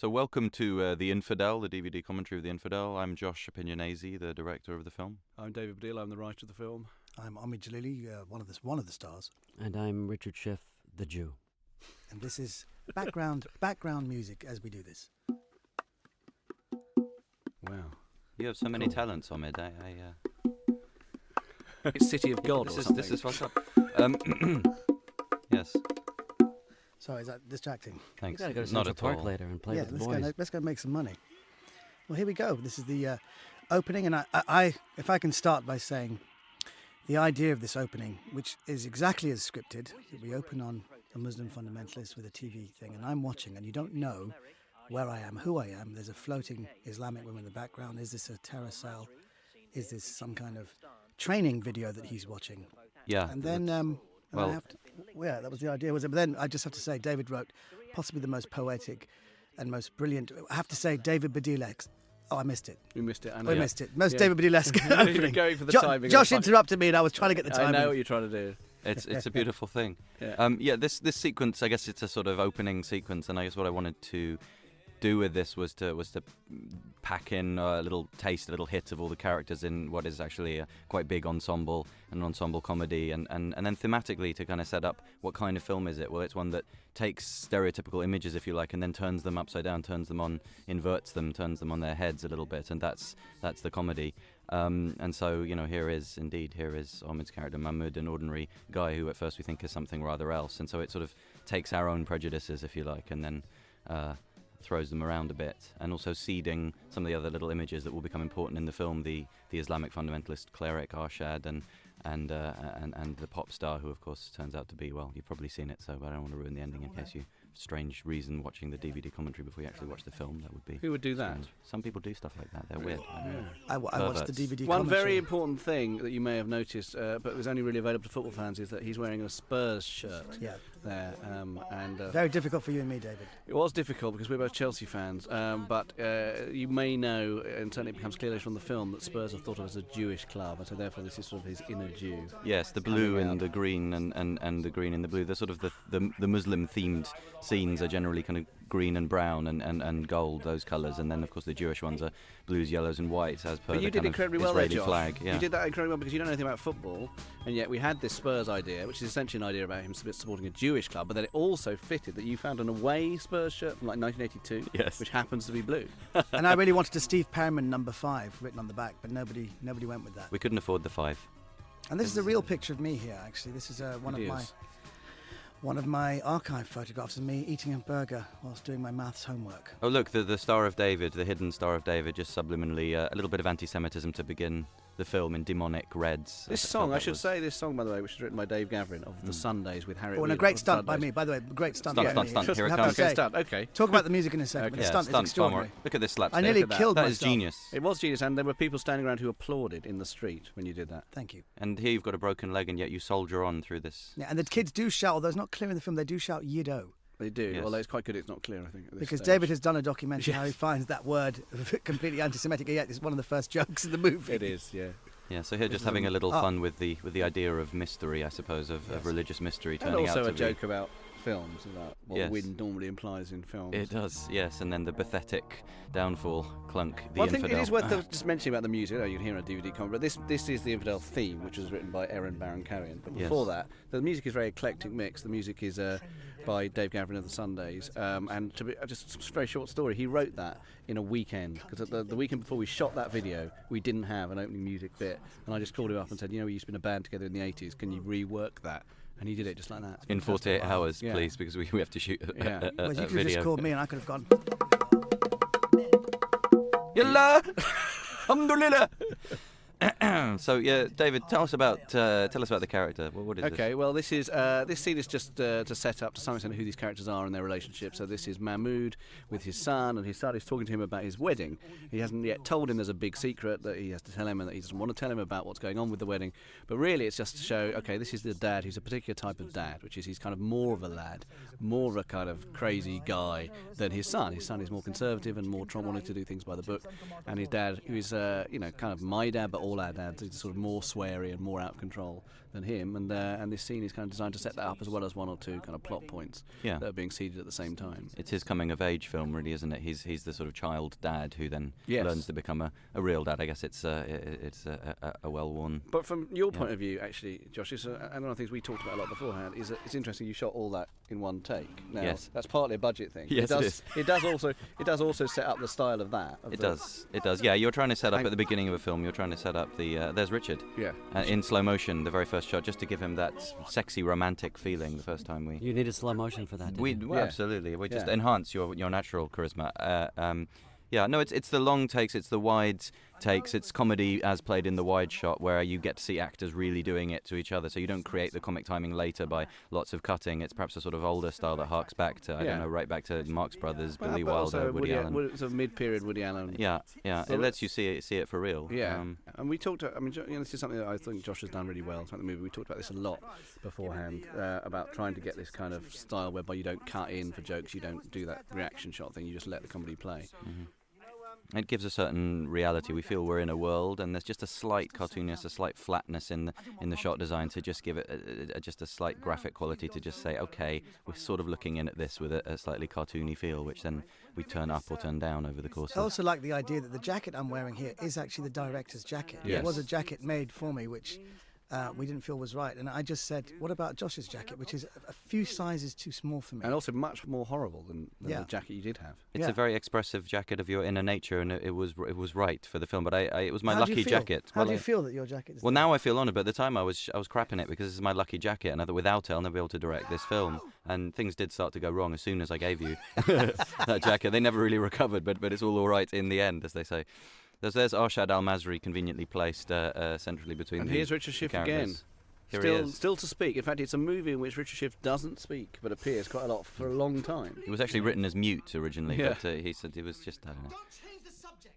So welcome to The Infidel, the DVD commentary of The Infidel. I'm Josh Opinionese, the director of the film. I'm David Baddiel, I'm the writer of the film. I'm Omid Jalili, one of the stars. And I'm Richard Schiff, the Jew. And this is background music as we do this. Wow. You have so many talents, Omid. It's City of God or something. This is fucked up. Yes. Sorry, is that distracting? Thanks. You gotta go to Not Central at Park all. later and play with the boys. Let's go make some money. Well, here we go. This is the opening, and I if I can start by saying the idea of this opening, which is exactly as scripted. We open on a Muslim fundamentalist with a TV thing, and I'm watching, and you don't know where I am, who I am. There's a floating Islamic woman in the background. Is this a terror cell? Is this some kind of training video that he's watching? Yeah. And then, that was the idea, was it? But then I just have to say, David wrote possibly the most poetic and most brilliant. I have to say, David Baddiel. Oh, I missed it. We missed it. I know. We missed it. Most David Baddiel-esque You were opening. going for the timing. Josh interrupted me, and I was trying to get the timing. I know what you're trying to do. It's a beautiful thing. Yeah. This sequence, I guess it's a sort of opening sequence, and I guess what I wanted to do with this was to pack in a little hit of all the characters in what is actually a quite big an ensemble comedy, and then thematically to kind of set up what kind of film is it. Well, it's one that takes stereotypical images, if you like, and then turns them upside down, turns them on, inverts them, turns them on their heads a little bit, and that's the comedy. And so, here is Omid's character, Mahmud, an ordinary guy who at first we think is something rather else, and so it sort of takes our own prejudices, if you like, and then throws them around a bit, and also seeding some of the other little images that will become important in the film, the Islamic fundamentalist cleric Arshad and the pop star, who of course turns out to be, well, you've probably seen it, so I don't want to ruin the ending in case you strange reason watching the DVD commentary before you actually watch the film. That would be Who would do that? strange. Some people do stuff like that. They're weird. I watched the DVD One commentary. very important thing that you may have noticed, but it was only really available to football fans, is that he's wearing a Spurs shirt. Yeah. There, Very difficult for you and me, David. it was difficult because we're both Chelsea fans, but you may know, and certainly it becomes clear later from the film, that Spurs are thought of as a Jewish club, and so therefore this is sort of his inner Jew. Yes, the blue and the green and the green and the blue. The sort of the Muslim themed scenes are generally kind of green and brown and gold, those colours, and then of course the Jewish ones are blues, yellows and whites, as per But you the did kind incredibly of well there, Israeli Josh. flag. Yeah. You did that incredibly well because you don't know anything about football, and yet we had this Spurs idea, which is essentially an idea about him supporting a Jewish club, but then it also fitted that you found an away Spurs shirt from like 1982, Yes. which happens to be blue. And I really wanted a Steve Perryman number 5 written on the back, but nobody went with that. We couldn't afford the 5. And this is a real picture of me here, actually. This is one of my archive photographs of me eating a burger whilst doing my maths homework. Oh look, the Star of David, the hidden Star of David, just subliminally a little bit of anti-Semitism to begin the film in demonic reds. This song, by the way, which was written by Dave Gavrin of The Sundays with Harriet. Oh, and a Wheeler great of The stunt by Sundays. me. By the way, great stunt. Stunt, by me. stunt, here it Have comes. to say, Okay, stunt, okay. Talk about the music in a second, but the stunt is stunt's far more. extraordinary. Look at this slapstick. I nearly Look at that. killed That myself. is genius. It was genius, and there were people standing around who applauded in the street when you did that. Thank you. And here you've got a broken leg, and yet you soldier on through this. Yeah, and the kids do shout, although it's not clear in the film, they do shout Yiddo. They do, Yes. although it's quite good it's not clear, I think. At this Because stage. David has done a documentary Yes. how he finds that word completely anti-Semitic, yet it's one of the first jokes in the movie. It is, yeah. Yeah, so here This just is having a- a little fun with the idea of mystery, I suppose, of religious mystery And turning out also to a joke about films, about what Yes. wind normally implies in films. It does, yes, and then the pathetic downfall, Clunk, the Well, I infidel. think it is worth just mentioning about the music. You can hear on a DVD comment, but this is the Infidel theme, which was written by Erin Baron-Carrion. But before that, the music is a very eclectic mix. The music is by Dave Gavrin of the Sundays, and to be just a very short story, he wrote that in a weekend, because the weekend before we shot that video, we didn't have an opening music bit, and I just called him up and said, we used to be in a band together in the 80s, can you rework that? And he did it just like that. It's in fantastic. 48 hours, Yeah. please, because we have to shoot a Well, you could have video. just called me and I could have gone. Yalla! Alhamdulillah! So yeah, David, tell us about the character. What is this? Okay, well, this scene is just to set up to some extent who these characters are and their relationship. So this is Mahmud with his son, and his son is talking to him about his wedding. He hasn't yet told him there's a big secret that he has to tell him, and that he doesn't want to tell him about what's going on with the wedding. But really, it's just to show, okay, this is the dad who's a particular type of dad, which is he's kind of more of a lad, more of a kind of crazy guy than his son. His son is more conservative and more wanting to do things by the book, and his dad, who is kind of my dad, but all our dads are sort of more sweary and more out of control than him, and this scene is kind of designed to set that up, as well as one or two kind of plot points that are being seeded at the same time. It's his coming of age film, really, isn't it? He's the sort of child dad who then learns to become a real dad. I guess it's a well-worn. But from your point of view, actually, Josh, and one of the things we talked about a lot beforehand is that it's interesting you shot all that in one take. Now, that's partly a budget thing. Yes, it is. It does also set up the style of that. It does. Yeah, you're trying to set up at the beginning of a film. You're trying to set up the. There's Richard. Yeah. In slow motion, the very first shot, just to give him that sexy, romantic feeling. The first time we. You needed slow motion for that. Absolutely. We just enhance your natural charisma. No, it's the long takes, it's the wide takes, it's comedy as played in the wide shot, where you get to see actors really doing it to each other, so you don't create the comic timing later by lots of cutting. It's perhaps a sort of older style that harks back to, right back to Marx Brothers, Billy Wilder, Woody Allen. Sort of mid-period Woody Allen. Yeah, it lets you see it for real. Yeah, and we talked, this is something that I think Josh has done really well throughout the movie. We talked about this a lot beforehand, about trying to get this kind of style whereby you don't cut in for jokes, you don't do that reaction shot thing, you just let the comedy play. Mm-hmm. It gives a certain reality. We feel we're in a world, and there's just a slight cartooniness, a slight flatness in the shot design to just give it just a slight graphic quality, to just say, okay, we're sort of looking in at this with a slightly cartoony feel, which then we turn up or turn down over the course of it. I also like the idea that the jacket I'm wearing here is actually the director's jacket. Yes. It was a jacket made for me, which we didn't feel was right. And I just said, what about Josh's jacket, which is a few sizes too small for me. And also much more horrible than the jacket you did have. It's a very expressive jacket of your inner nature, and it was right for the film. But it was my lucky jacket. How do you feel that your jacket is now I feel honoured, but at the time I was crapping it, because this is my lucky jacket, and I thought without it I'll never be able to direct this film. And things did start to go wrong as soon as I gave you that jacket. They never really recovered, but it's all right in the end, as they say. There's Arshad Al-Masri conveniently placed centrally between and the here's Richard Schiff characters. Again. Still to speak. In fact, it's a movie in which Richard Schiff doesn't speak, but appears quite a lot for a long time. It was actually written as mute originally, but he said it was just, I don't know. Don't change the subject.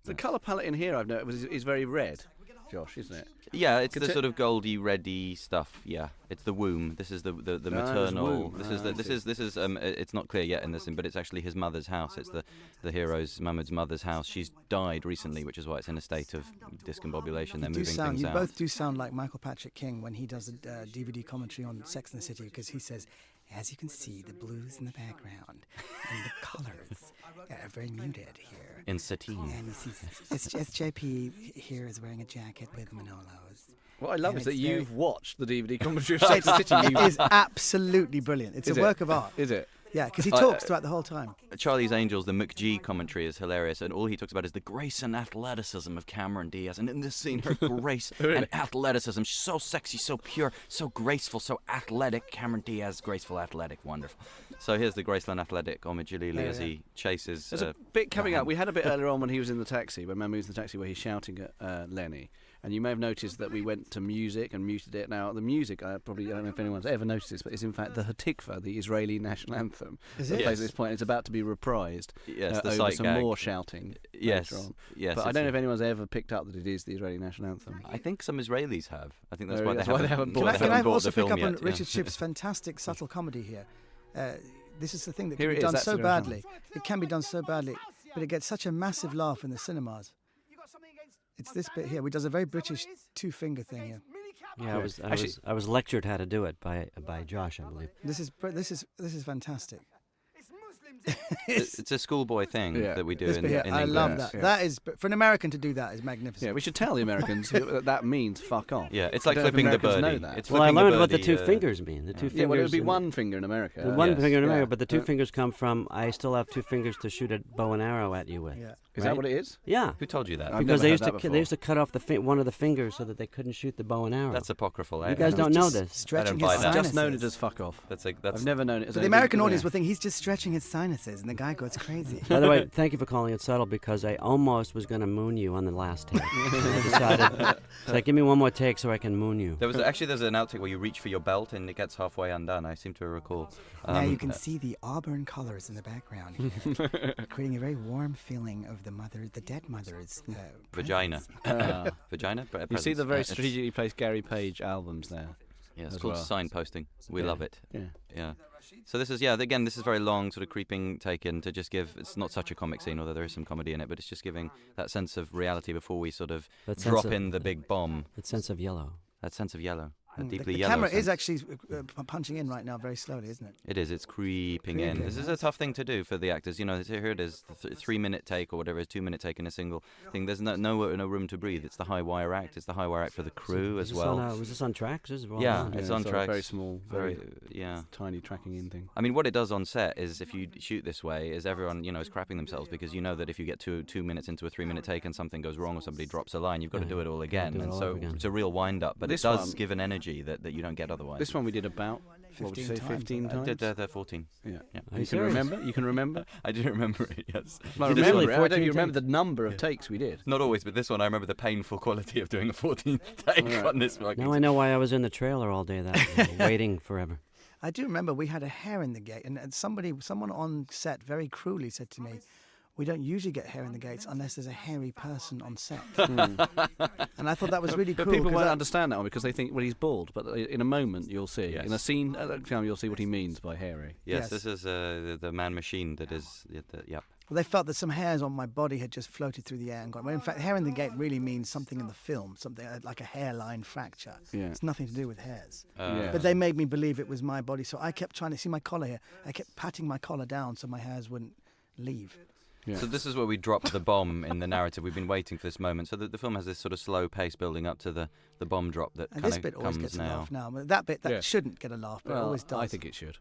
The colour palette in here, I've noticed, is very red, Josh, isn't it? Yeah, it's the sort of goldy, reddy stuff. Yeah, it's the womb. This is the maternal. This is it's not clear yet in this scene, but it's actually his mother's house. It's the hero's Mahmud's mother's house. She's died recently, which is why it's in a state of discombobulation. They're moving things out. You both do sound like Michael Patrick King when he does a DVD commentary on Sex and the City, because he says, as you can see, the blues in the background and the colours are very muted here. In sateen. And you see, SJP here is wearing a jacket with Manolos. What I love is that you've watched the DVD commentary of Sex and the City. It is absolutely brilliant. It's a work of art. Is it? Yeah, because he talks throughout the whole time. Charlie's Angels, the McG commentary is hilarious, and all he talks about is the grace and athleticism of Cameron Diaz. And in this scene, her grace and athleticism, she's so sexy, so pure, so graceful, so athletic. Cameron Diaz, graceful, athletic, wonderful. So here's the graceful and athletic Omid Jalili as he chases. There's a bit coming up. We had a bit earlier on when he was in the taxi, when Mahmoud's in the taxi, where he's shouting at Lenny. And you may have noticed that we went to music and muted it. Now, the music, I don't know if anyone's ever noticed this, but is in fact the Hatikva, the Israeli national anthem. Is it? Plays at this point. It's about to be reprised. Yes, the over sight some gag. more shouting Yes, later on. yes. But I don't know if anyone's ever picked up that it is the Israeli national anthem. I think some Israelis have. I think that's Oh, why yeah, they haven't bought Can I bought also the pick film up on yet, Richard Schiff's fantastic, subtle comedy here? This is the thing that Here can it be is, done that's so the badly. It can be done so badly, but it gets such a massive laugh in the cinemas. It's this bit here. We does a very British two-finger thing here. Yeah, I was lectured how to do it by Josh, I believe. This is fantastic. It's a schoolboy thing that we do in England. I love that. Yeah. That is, for an American to do that is magnificent. Yeah, we should tell the Americans that means fuck off. Yeah, it's I like don't know if flipping the Americans know birdie. that. It's Well, I flipping learned the what the birdie, two fingers mean. The two fingers. Yeah, well, it would be one finger in America. The one Yes. finger in America, Yeah. but the two fingers come from I still have two fingers to shoot a bow and arrow at you with. Yeah. Is right? that what it is? Yeah. Who told you that? I've Because never they heard used that to before. they used to cut off one of the fingers so that they couldn't shoot the bow and arrow. That's apocryphal. You guys don't know this. Stretching buy his that. I've sinuses. just known it as fuck off. That's I've never known it as So the anything- American audience yeah. will think he's just stretching his sinuses, and the guy goes crazy. By the way, thank you for calling it subtle, because I almost was going to moon you on the last take. I decided, it's like, give me one more take so I can moon you. There's an outtake where you reach for your belt and it gets halfway undone. I seem to recall. Now you can see the auburn colors in the background here, creating a very warm feeling of the dead mother's vagina. presence. Vagina. You see the very It's- strategically placed Gary Page albums there. Yeah, it's as called well. signposting. We love it. Yeah. Yeah. So this is, again, this is very long, sort of creeping take in to just give, it's not such a comic scene, although there is some comedy in it, but it's just giving that sense of reality before we sort of drop in the big bomb. That sense of yellow. That sense of yellow. Deeply the yellow camera sense. is actually punching in right now very slowly, isn't it? It is. It's creeping in. This is a tough thing to do for the actors. Here it is, 3-minute take or whatever it is, 2-minute take in a single thing. There's no room to breathe. It's the high wire act. It's the high wire act for the crew as well. Was this on track? It's on track. Very small, very yeah, tiny tracking in thing. I mean, what it does on set is, if you shoot this way, is everyone is crapping themselves, because you know that if you get 2 minutes into a 3-minute take and something goes wrong or somebody drops a line, you've got to do it all again. And so it's a real wind up. But it does give an energy that you don't get otherwise. This one we did about 15 times. I did 14. Yeah. Are You can remember? You can remember? I do remember it. Yes. I remember it. I don't even remember the number of takes we did. Not always, but this one I remember the painful quality of doing a 14th take on this one. Now I know why I was in the trailer all day that day, waiting forever. I do remember we had a hair in the gate, and someone on set very cruelly said to me, "We don't usually get hair in the gates unless there's a hairy person on set." And I thought that was really But cool. people won't understand that one because they think, well, he's bald. But in a moment, you'll see. Yes. In a scene at that time, you'll see what he means by hairy. Yes, this is the man machine that is. Yep. Well, they felt that some hairs on my body had just floated through the air and gone. Well, in fact, hair in the gate really means something in the film, something like a hairline fracture. Yeah. It's nothing to do with hairs. Yeah. But they made me believe it was my body, so I kept trying to see my collar here. I kept patting my collar down so my hairs wouldn't leave. Yeah. So this is where we drop the bomb in the narrative. We've been waiting for this moment. So the film has this sort of slow pace building up to the bomb drop that And kind this of bit always comes gets a now. laugh now. But that bit Yeah. shouldn't get a laugh, but it always does. I think it should.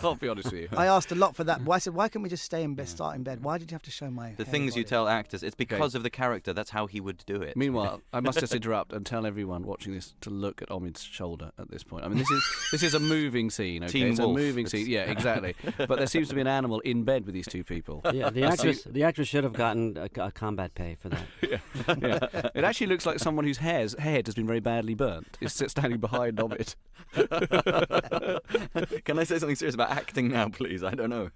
I'll be honest with you. I asked a lot for that. I said, why can't we just stay in bed, start in bed? Why did you have to show my The hairy things you body? tell actors, it's because of the character. That's how he would do it. Meanwhile, I must just interrupt and tell everyone watching this to look at Omid's shoulder at this point. I mean, this is a moving scene. Okay? Teen it's Wolf. a moving scene. Yeah, exactly. But there seems to be an animal in bed with these two people. Yeah, the actress should have gotten a combat pay for that. Yeah. It actually looks like someone whose head has been very badly burnt. Is standing behind Omid. Can I say something serious about acting now, please? I don't know.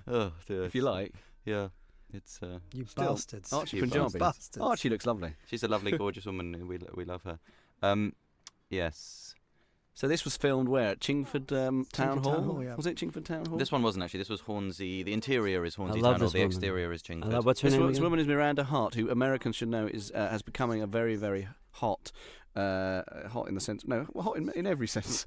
Oh, dear. If you like. Yeah. It's You Still, bastards. Archie You Punjabi. bastards. Archie looks lovely. she's a lovely, gorgeous woman. And we love her. Yes. So this was filmed where? At Chingford Town Chingford Hall? Town Hall, yeah. Was it Chingford Town Hall? This one wasn't actually. This was Hornsey. The interior is Hornsey love Town Hall. this The woman. exterior is Chingford. I love, what's her This name this again? woman is Miranda Hart, who Americans should know is has becoming a very, very hot in the sense, no, hot in every sense,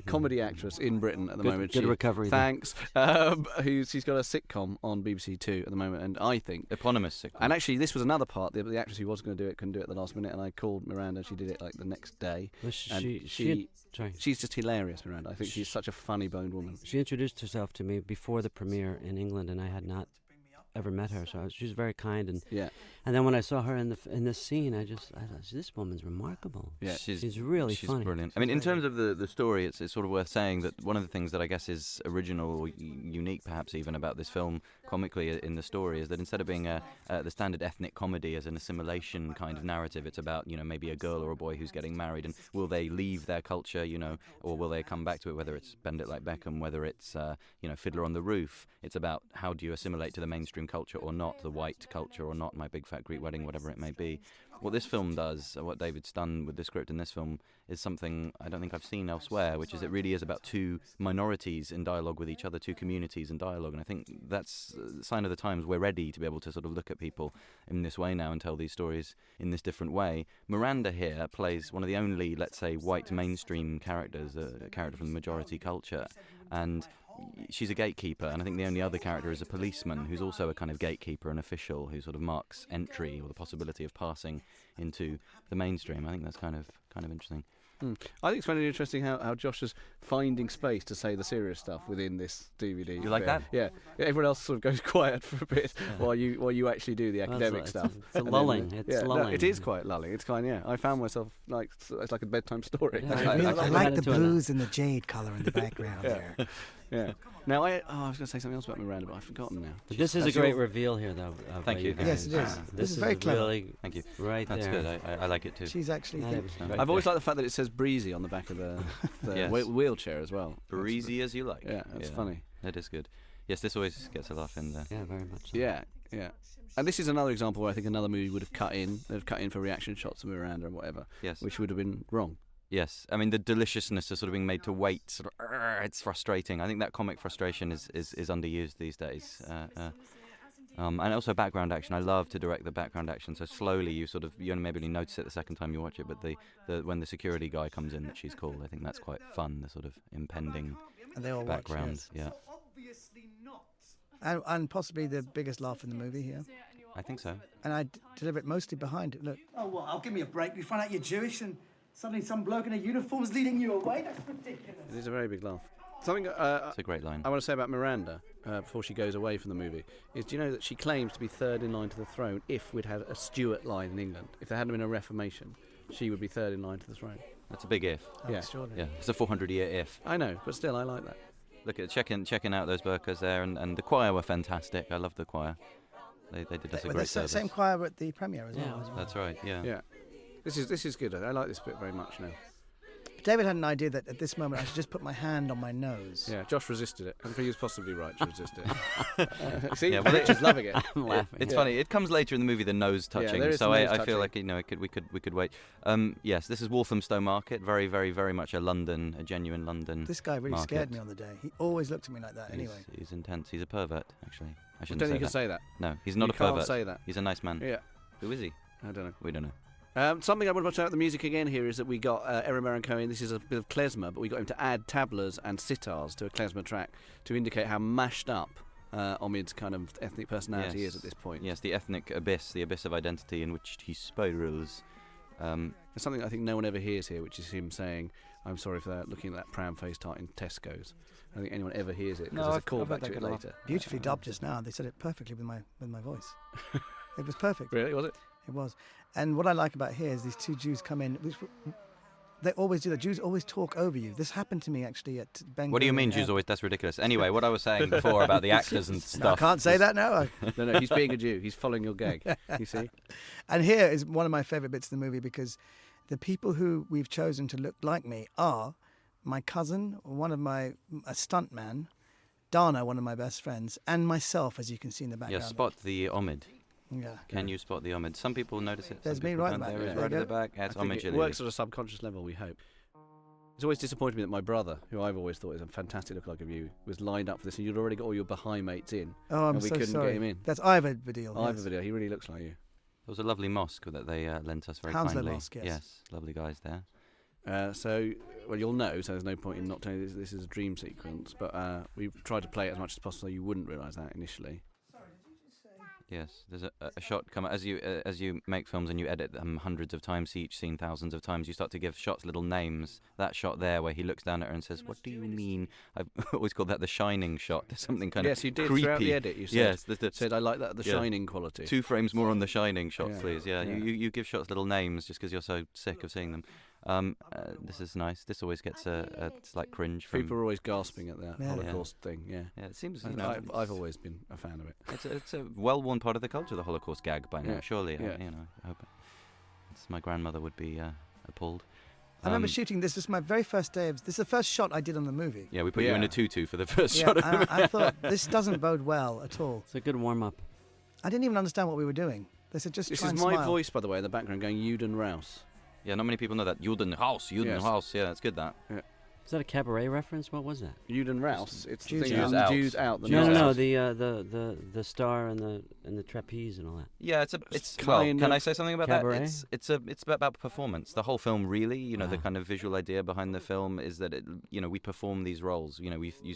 comedy actress in Britain at the moment. Good recovery. Thanks. She's got a sitcom on BBC Two at the moment, and I think Eponymous sitcom. And actually, this was another part. The actress who was going to do it couldn't do it at the last minute, and I called Miranda. She did it like the next day. Well, And she's just hilarious, Miranda. I think she's such a funny-boned woman. She introduced herself to me before the premiere in England, and I had not ever met her, so she was very kind. And Yeah, and then when I saw her in this scene, I thought, this woman's remarkable. yeah. She's really She's funny. brilliant. I mean, in terms of the story, it's sort of worth saying that one of the things that I guess is original or unique, perhaps even about this film, comically in the story, is that instead of being the standard ethnic comedy as an assimilation kind of narrative, it's about maybe a girl or a boy who's getting married, and will they leave their culture, or will they come back to it? Whether it's Bend It Like Beckham, whether it's Fiddler on the Roof. It's about how do you assimilate to the mainstream culture or not, the white culture or not, My Big Fat Greek Wedding, whatever it may be. What this film does, what David's done with the script in this film, is something I don't think I've seen elsewhere, which is it really is about two minorities in dialogue with each other, two communities in dialogue, and I think that's a sign of the times. We're ready to be able to sort of look at people in this way now and tell these stories in this different way. Miranda here plays one of the only, let's say, white mainstream characters, a character from the majority culture, and she's a gatekeeper, and I think the only other character is a policeman who's also a kind of gatekeeper, an official who sort of marks entry or the possibility of passing into the mainstream. I think that's kind of interesting. I think it's very interesting how Josh is finding space to say the serious stuff within this DVD. You like that? Yeah. Everyone else sort of goes quiet for a bit while you actually do the academic stuff. It's a lulling. It's No, lulling. it is quite lulling. It's kind of, yeah. I found myself like it's like a bedtime story. Yeah, I I like had the it to an- blues and the jade colour in the background there. Yeah. Now I was going to say something else about Miranda, but I've forgotten now. But this is a That's great your- reveal here, though. Thank you. Yes, it is. This is very clever. Really Thank you. right That's there. good. I like it too. She's actually... Not even- Right I've always there. liked the fact that it says breezy on the back of the Yes. wheelchair as well. Breezy as you like. Yeah, that's funny. That is good. Yes, this always gets a laugh in there. Yeah, very much. So. Yeah. And this is another example where I think another movie would have cut in. They've cut in for reaction shots of Miranda and whatever, Yes. which would have been wrong. Yes, I mean the deliciousness of sort of being made to wait. Sort of, it's frustrating. I think that comic frustration is underused these days. And also background action. I love to direct the background action. So slowly you only maybe notice it the second time you watch it. But when the security guy comes in, that she's called, I think that's quite fun. The sort of impending And they all background. watch, yes. Yeah. And possibly the biggest laugh in the movie here. I think so. And I deliver it mostly behind it. Look. Oh, what? I'll give me a break. You find out you're Jewish and suddenly some bloke in a uniform's leading you away? That's ridiculous. It is a very big laugh. Something It's a great line. I want to say about Miranda before she goes away from the movie is, do you know that she claims to be third in line to the throne if we'd had a Stuart line in England? If there hadn't been a Reformation, she would be third in line to the throne. That's a big if. Oh, Yeah. extraordinary. Yeah, it's a 400-year if. I know, but still, I like that. Look at checking out those burqas there, and the choir were fantastic. I love the choir. They did us a great service. Same choir at the premiere as well. That's right. Yeah. Yeah. This is good. I like this bit very much now. David had an idea that at this moment I should just put my hand on my nose. Yeah, Josh resisted it. I think he was possibly right to resist it. See, Yeah, well, Richard's loving it. I'm laughing. It's funny. It comes later in the movie, the nose touching. there is So some nose I touching. feel like we could wait. Yes, this is Walthamstow Market. Very, very, very much a genuine London. This guy really market. scared me on the day. He always looked at me like that. Anyway, He's intense. He's a pervert, actually. I shouldn't Don't say you can that. say that. No, he's not You a pervert. can't say that. He's a nice man. Yeah, Who is he? I don't know. We don't know. Something I want to point out the music again here is that we got Erin Baron Cohen. This is a bit of klezmer, but we got him to add tablas and sitars to a klezmer track to indicate how mashed up Omid's kind of ethnic personality is at this point. Yes, the ethnic abyss, the abyss of identity in which he spirals. There's something I think no one ever hears here, which is him saying, "I'm sorry for that," looking at that pram-faced tart in Tesco's. I don't think anyone ever hears it because No, there's a I've callback heard to that it good later. beautifully dubbed just now. They said it perfectly with my voice. It was perfect. Really, was it? It was. And what I like about here is these two Jews come in. They always do that. Jews always talk over you. This happened to me actually at Ben. What do you mean, Jews always? That's ridiculous. Anyway, what I was saying before about the actors and stuff. I can't say that now. No, he's being a Jew. He's following your gag. You see? And here is one of my favourite bits of the movie because the people who we've chosen to look like me are my cousin, a stuntman, Dana, one of my best friends, and myself, as you can see in the background. Yeah, spot the Omid. Yeah. Can you spot the Omid? Some people notice it. There's some me people right in don't. the back. There is There right you at the go. back. That's I think Omid it works at a subconscious level, we hope. It's always disappointed me that my brother, who I've always thought is a fantastic lookalike of you, was lined up for this, and you'd already got all your Baha'i mates in. Oh, I'm and we so couldn't sorry. get him in. That's Ivor Badil. I have yes. a video. He really looks like you. There was a lovely mosque that they lent us very Hounslow kindly. Mosque, yes. Lovely guys there. Well, you'll know, so there's no point in not telling you this is a dream sequence, but we've tried to play it as much as possible so you wouldn't realise that initially. Yes, there's a shot come as you make films and you edit them hundreds of times, see each scene thousands of times. You start to give shots little names. That shot there, where he looks down at her and says, "What do you mean?" I've always called that the Shining shot. There's something kind Yes, of you did creepy. throughout the edit. You said, Yes, said I like that the yeah. Shining quality. 2 frames more on the Shining shot, Yeah. please. Yeah, Yeah. You give shots little names just because you're so sick of seeing them. This is nice. This always gets a slight cringe from People are always gasping at that Yeah. Holocaust thing. Yeah, Yeah, it seems I've always been a fan of it. it's a well-worn part of the culture, the Holocaust gag by now. Yeah. Surely, Yeah. I hope my grandmother would be appalled. I remember shooting this. This was my very first day. This is the first shot I did on the movie. Yeah, we put you in Yeah. a tutu for the first Yeah, shot. and I thought this doesn't bode well at all. It's a good warm up. I didn't even understand what we were doing. They said just This try is and my smile. voice, by the way, in the background going Juden Rouse. Yeah, not many people know that. Judenhaus. Yeah, it's good that. Is that a cabaret reference? What was that? Juden Rouse. It's the Jews thing out. the Jews out. The Jews Nazis. No, the star and the trapeze and all that. Yeah, it's kind can of I say something about cabaret? that? It's about performance. The whole film, really, the Wow. kind of visual idea behind the film is that we perform these roles.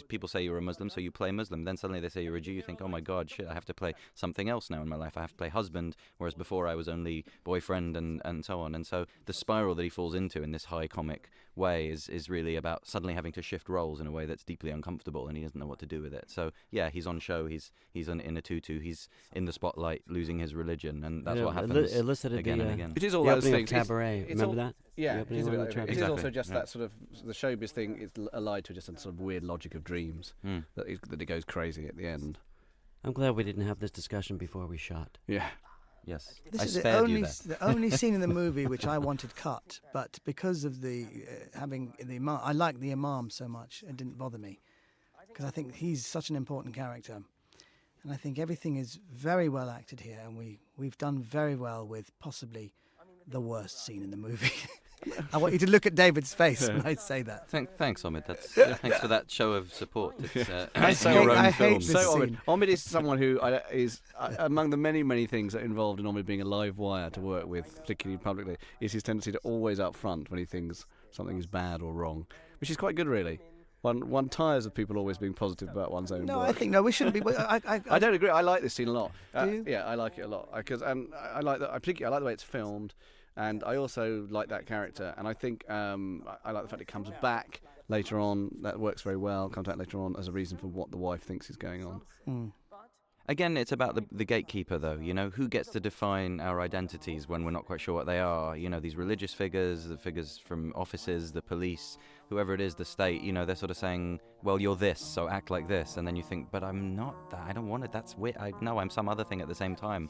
People say you're a Muslim, so you play Muslim. Then suddenly they say you're a Jew. You think, oh my God, shit, I have to play something else now in my life. I have to play husband, whereas before I was only boyfriend and so on. And so the spiral that he falls into in this high comic way is really about suddenly having to shift roles in a way that's deeply uncomfortable, and he doesn't know what to do with it. So yeah, he's on show. He's in a tutu. He's in the spotlight, losing his religion, and that's what happens Elicited again the, and again. It is all the those opening things. of Cabaret. It's Remember all- that? Yeah, The it opening is, one a with bit, the it is Exactly, also just yeah. that sort of the showbiz thing. It's allied to just a sort of weird logic of dreams that it goes crazy at the end. I'm glad we didn't have this discussion before we shot. Yeah. Yes, This I is the spared you only, that. the only scene in the movie which I wanted cut, but because of the having the imam, I like the imam so much, it didn't bother me because I think he's such an important character, and I think everything is very well acted here, and we've done very well with possibly the worst scene in the movie. I want you to look at David's face when I say that. Thanks, Omid. Thanks for that show of support. It's I hate this So scene. Omid is someone who is among the many things that are involved in Omid being a live wire to work with, particularly publicly, is his tendency to always up front when he thinks something is bad or wrong, which is quite good, really. One tires of people always being positive about one's own No, work. I think we shouldn't be. I don't agree. I like this scene a lot. Do you? Yeah, I like it a lot and I like that. I particularly like the way it's filmed, and I also like that character. And I think I like the fact it comes back later on. That works very well. Comes back later on as a reason for what the wife thinks is going on. Mm. Again, it's about the gatekeeper, though. You know, who gets to define our identities when we're not quite sure what they are? You know, these religious figures, the figures from offices, the police, whoever it is, the state. You know, they're sort of saying, "Well, you're this, so act like this," and then you think, "But I'm not that. I don't want it. That's weird. No, I'm some other thing at the same time."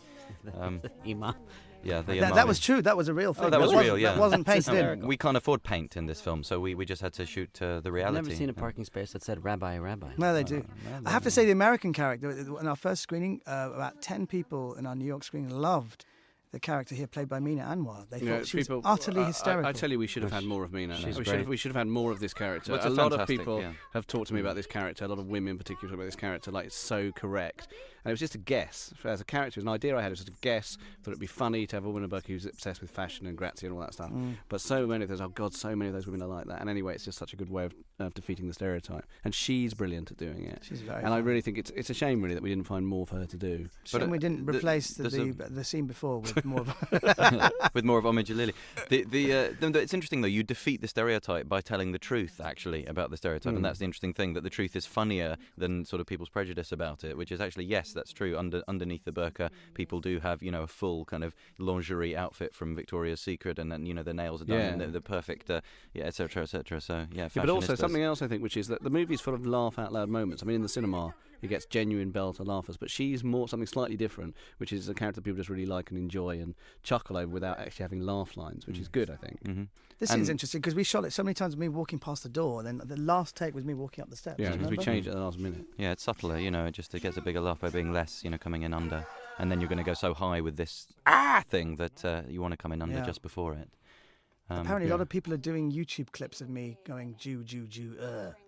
Imam. Yeah, That was true. That was a real thing. that was real. Yeah, That wasn't painted in. We can't afford paint in this film, so we just had to shoot the reality. I've never seen a parking space that said "Rabbi, Rabbi." No, they do. I have to say, the American character in our first screening, about 10 people in our New York screening loved the character here played by Mina Anwar. They thought she was utterly hysterical. I tell you, we should have had more of Mina. She's We should have had more of this character. Well, a lot of fantastic, people have talked to me about this character. A lot of women, in particular, talk about this character. Like, it's so correct. And it was just a guess. As a character, it was an idea I had. It was just a guess. Thought it'd be funny to have a woman like who's obsessed with fashion and grazie and all that stuff. But so many of those, so many of those women are like that. And anyway, it's just such a good way of defeating the stereotype. And she's brilliant at doing it. She's very and I really think it's a shame, really, that we didn't find more for her to do. But we didn't replace the scene before with more of with more of Omid Jalili. It's interesting, though. You defeat the stereotype by telling the truth, actually, about the stereotype. And that's the interesting thing, that the truth is funnier than sort of people's prejudice about it, which is actually, yes, that's true. Underneath the burqa, people do have, you know, a full kind of lingerie outfit from Victoria's Secret, and then, you know, the nails are done, and the perfect, etc., etc. So, but also something else, I think, which is that the movie's full of laugh-out-loud moments. I mean, in the cinema, it gets genuine belter laughers, but she's more something slightly different, which is a character people just really like and enjoy and chuckle over without actually having laugh lines, which is good, I think. Mm-hmm. This is interesting because we shot it so many times with me walking past the door, and then the last take was me walking up the steps. Yeah, because we changed it at the last minute. Yeah, it's subtler, you know, it gets a bigger laugh by being less, you know, coming in under. And then you're going to go so high with this thing that you want to come in under just before it. Apparently, a lot of people are doing YouTube clips of me going Jew, Jew, Jew.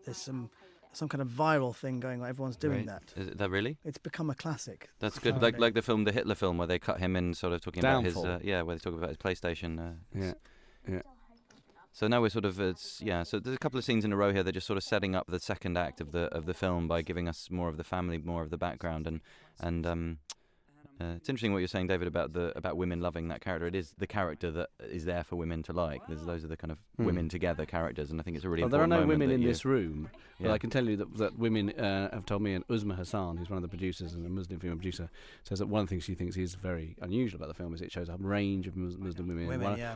There's some kind of viral thing going on. Everyone's doing that. Is that really? It's become a classic. That's good. Like the film, the Hitler film, where they cut him in, sort of talking Downfall. about his where they talk about his PlayStation. Yeah. So now we're sort of So there's a couple of scenes in a row here. They're just sort of setting up the second act of the film by giving us more of the family, more of the background, and it's interesting what you're saying, David, about women loving that character. It is the character that is there for women to like. Those are the kind of women together characters, and I think it's a really important there are no moment women in this room, but Yeah. I can tell you that women have told me, and Uzma Hassan, who's one of the producers and a Muslim female producer, says that one of the things she thinks is very unusual about the film is it shows a range of Muslim women.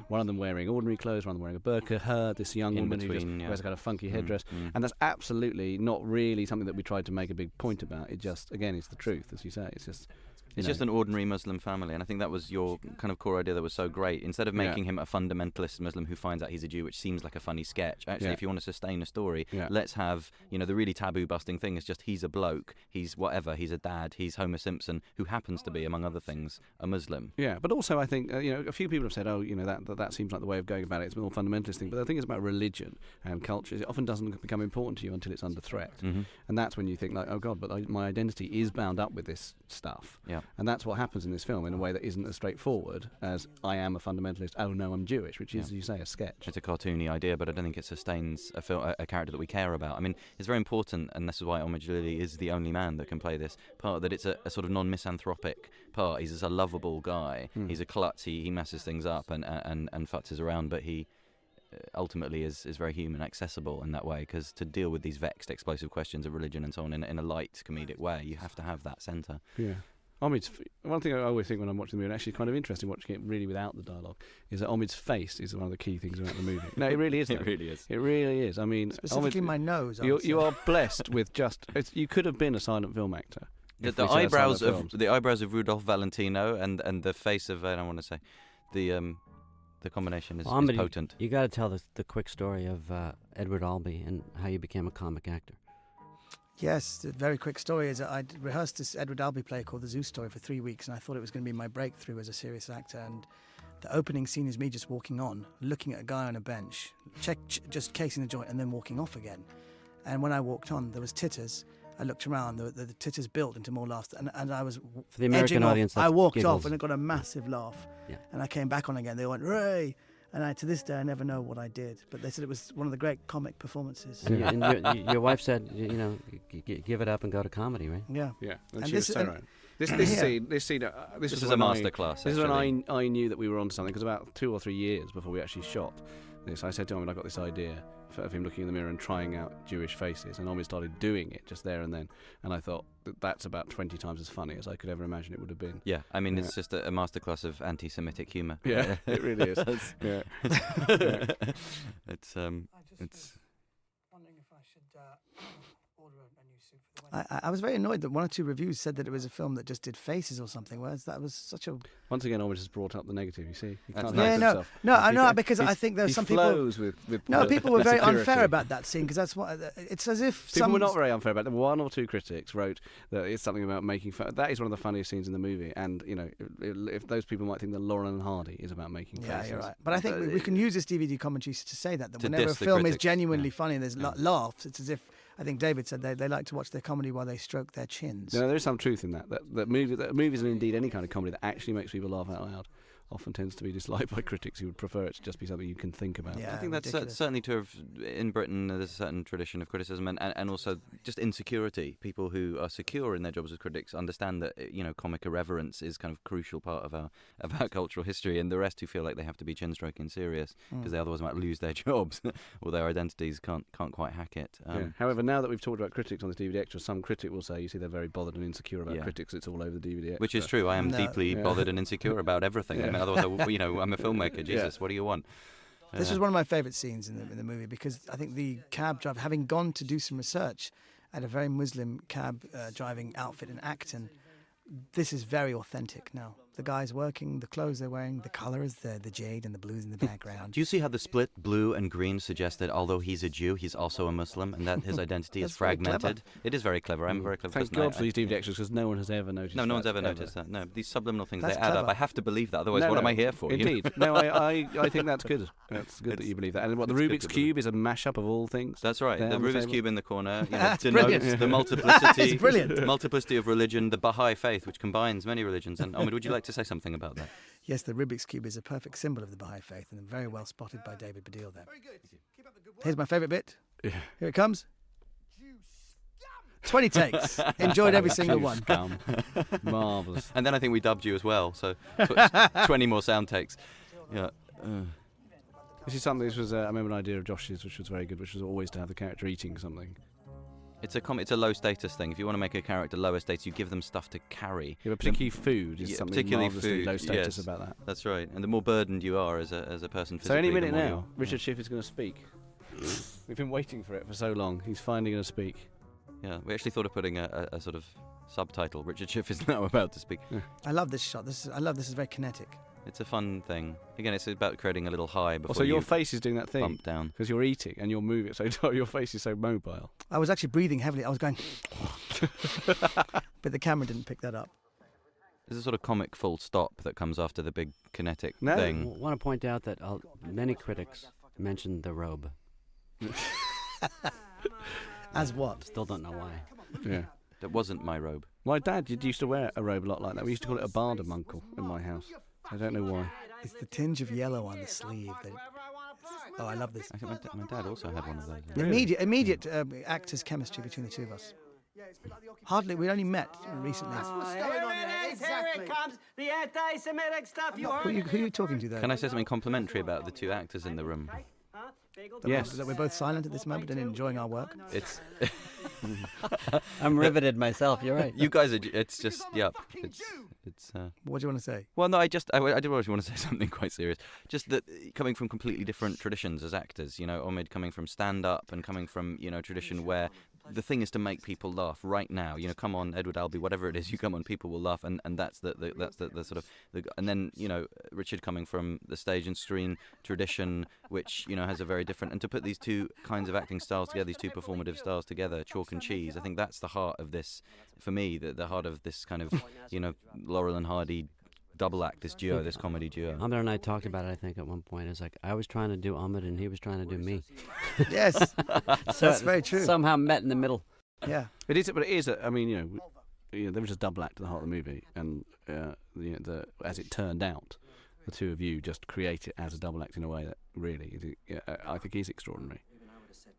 One of them wearing ordinary clothes, one of them wearing a burqa, this young woman who wears a kind of funky headdress, and that's absolutely not really something that we tried to make a big point about. It just, again, it's the truth, as you say. It's just... It's just an ordinary Muslim family, and I think that was your kind of core idea that was so great. Instead of making him a fundamentalist Muslim who finds out he's a Jew, which seems like a funny sketch, actually, if you want to sustain a story, let's have, you know, the really taboo-busting thing is just he's a bloke, he's whatever, he's a dad, he's Homer Simpson, who happens to be, among other things, a Muslim. Yeah, but also I think, you know, a few people have said, oh, you know, that seems like the way of going about it. It's a more fundamentalist thing, but the thing is about religion and culture is it often doesn't become important to you until it's under threat. Mm-hmm. And that's when you think, like, oh, God, but my identity is bound up with this stuff. Yeah. And that's what happens in this film in a way that isn't as straightforward as I am a fundamentalist, oh no, I'm Jewish, which is, as you say, a sketch. It's a cartoony idea, but I don't think it sustains a character that we care about. I mean, it's very important, and this is why Omid Jalili is the only man that can play this part, that it's a sort of non-misanthropic part. He's just a lovable guy. He's a klutz. He messes things up and futzes around, but he ultimately is very human, accessible in that way, because to deal with these vexed, explosive questions of religion and so on in a light, comedic way, you have to have that centre. Yeah. Omid's one thing I always think when I'm watching the movie, and actually kind of interesting watching it really without the dialogue, is that Omid's face is one of the key things about the movie. No, it really is. It really is. It really is. I mean, specifically my nose. You are blessed with just. You could have been a silent film actor. The eyebrows of Rudolph Valentino and the face of, I don't want to say, the combination is potent. You got to tell the quick story of Edward Albee and how you became a comic actor. Yes, the very quick story is that I'd rehearsed this Edward Albee play called The Zeus Story for 3 weeks, and I thought it was going to be my breakthrough as a serious actor. And The opening scene is me just walking on, looking at a guy on a bench, just casing the joint, and then walking off again. And when I walked on, there was titters. I looked around, the titters built into more laughter, and I was For the American audience, I walked giggles. off and it got a massive laugh. Yeah. And I came back on again. They went, "Ray!" And to this day, I never know what I did. But they said it was one of the great comic performances. And your wife said, give it up and go to comedy, right? Yeah. Yeah, and And she was this- so and- right. This Yeah. scene. This This was is a when masterclass. This is when actually. I knew that we were onto something, because about 2 or 3 years before we actually shot this, I said to him, I got this idea of him looking in the mirror and trying out Jewish faces, and Omid started doing it just there and then, and I thought that's about 20 times as funny as I could ever imagine it would have been. Yeah, I mean, Yeah. it's just a masterclass of anti-Semitic humour. Yeah, it really is. That's- Yeah. It's It's wondering if I should order a new soup for the wedding. I was very annoyed that 1 or 2 reviews said that it was a film that just did faces or something, whereas that was such a... Once again, Omid has brought up the negative. You see, he That's can't nice. help Yeah, himself. no, I He- know, because I he's- think there's he some people... flows with No, people were very security. unfair about that scene, because that's what... It's as if People some... were not very unfair about it. 1 or 2 critics wrote that it's something about making fun. That is one of the funniest scenes in the movie, and if those people might think that Laurel and Hardy is about making Yeah, faces. you're right. But I think we can use this DVD commentary to say that To whenever a diss the film is critics, genuinely yeah. funny and there's Yeah. laughs, it's as if, I think David said they like to watch their comedy while they stroke their chins. No, there is some truth in that movies and indeed any kind of comedy that actually makes people laugh out loud often tends to be disliked by critics who would prefer it to just be something you can think about. Yeah. I think that's ridiculous. certainly true in Britain. There's a certain tradition of criticism and also just insecurity. People who are secure in their jobs as critics understand that comic irreverence is kind of a crucial part of our cultural history, and the rest who feel like they have to be chin-stroking serious because they otherwise might lose their jobs or their identities can't quite hack it. Yeah. However, now that we've talked about critics on this DVD extra, some critic will say, you see, they're very bothered and insecure about Yeah. critics. It's all over the DVD extra. Which is true. I am No. deeply Yeah. bothered and insecure about everything. I mean, otherwise, I'm a filmmaker. Jesus, what do you want? This was one of my favourite scenes in the movie, because I think the cab driver, having gone to do some research at a very Muslim cab driving outfit in Acton, this is very authentic now. The guy's working, the clothes they're wearing, the colour is the jade and the blues in the background. Do you see how the split blue and green suggests that although he's a Jew, he's also a Muslim, and that his identity is That's very clever. fragmented? It is very clever. I'm a very clever Thank person. God for these DVD extras, because no one has ever noticed No, that. no one's ever ever. noticed that. No, these subliminal things, That's they add up. clever. I have to believe that, otherwise No, what no. am I here for? Indeed. No, I think that's good. That's good that you believe that. And what the it's good Rubik's to believe. Cube is a mashup of all things. That's right. There The on the Rubik's table. Cube in the corner That's denotes brilliant. the multiplicity, It's brilliant. multiplicity of religion, the Baha'i faith, which combines many religions. And Omid, would you like to say something about that? Yes, the Rubik's Cube is a perfect symbol of the Baha'i faith, and very well spotted by David Baddiel there. Here's my favourite bit. Yeah. Here it comes. 20 takes. Enjoyed every single one. Marvellous. And then I think we dubbed you as well, so 20 more sound takes. Yeah. This is something, I remember an idea of Josh's, which was very good, which was always to have the character eating something. It's a low status thing. If you want to make a character lower status, you give them stuff to carry. Yeah, but particularly food is Yeah, something particularly marvellously food, low status yes. about that. That's right. And the more burdened you are as a person physically, So any the minute more now, you're- Richard Schiff is going to speak. We've been waiting for it for so long. He's finally going to speak. Yeah, we actually thought of putting a sort of subtitle. Richard Schiff is now about to speak. I love this shot. This is very kinetic. It's a fun thing. Again, it's about creating a little high before Also, your you face is doing that thing bump down. because you're eating and you're moving, so your face is so mobile. I was actually breathing heavily. I was going... but the camera didn't pick that up. There's a sort of comic full stop that comes after the big kinetic No. I thing. want to point out that many critics mentioned the robe. As what? Still don't know why. Yeah. That wasn't my robe. My dad used to wear a robe a lot like that. We used to call it a bardamuncle in my house. I don't know why. It's the tinge of yellow on the sleeve. Oh, I love this. I think my dad also had one of those. Yeah. Immediate actors' chemistry between the two of us. Hardly. We only met recently. Here it comes, the anti-Semitic stuff you heard. Who are you talking to there? Can I say something complimentary about the two actors in the room? Yes. That we're both silent at this moment and enjoying our work. It's I'm riveted myself. You're right. you guys are. It's just yep. It's. What do you want to say? Well, no, I did actually want to say something quite serious. Just that coming from completely different traditions as actors, Omid coming from stand-up and coming from, tradition where the thing is to make people laugh right now. Come on, Edward Albee, whatever it is, you come on, people will laugh, and that's the sort of and then Richard coming from the stage and screen tradition, which has a very different, and to put these two kinds of acting styles together, these two performative styles together, chalk and cheese. I think that's the heart of this for me. The heart of this kind of Laurel and Hardy double act, this duo, this comedy duo. Ahmed and I talked about it, I think, at one point. It's like, I was trying to do Ahmed and he was trying to do me. Yes, So that's it very true. Somehow met in the middle. Yeah. It is, but it is. I mean, there was just double act to the heart of the movie, and as it turned out, the two of you just create it as a double act in a way that really, I think, is extraordinary.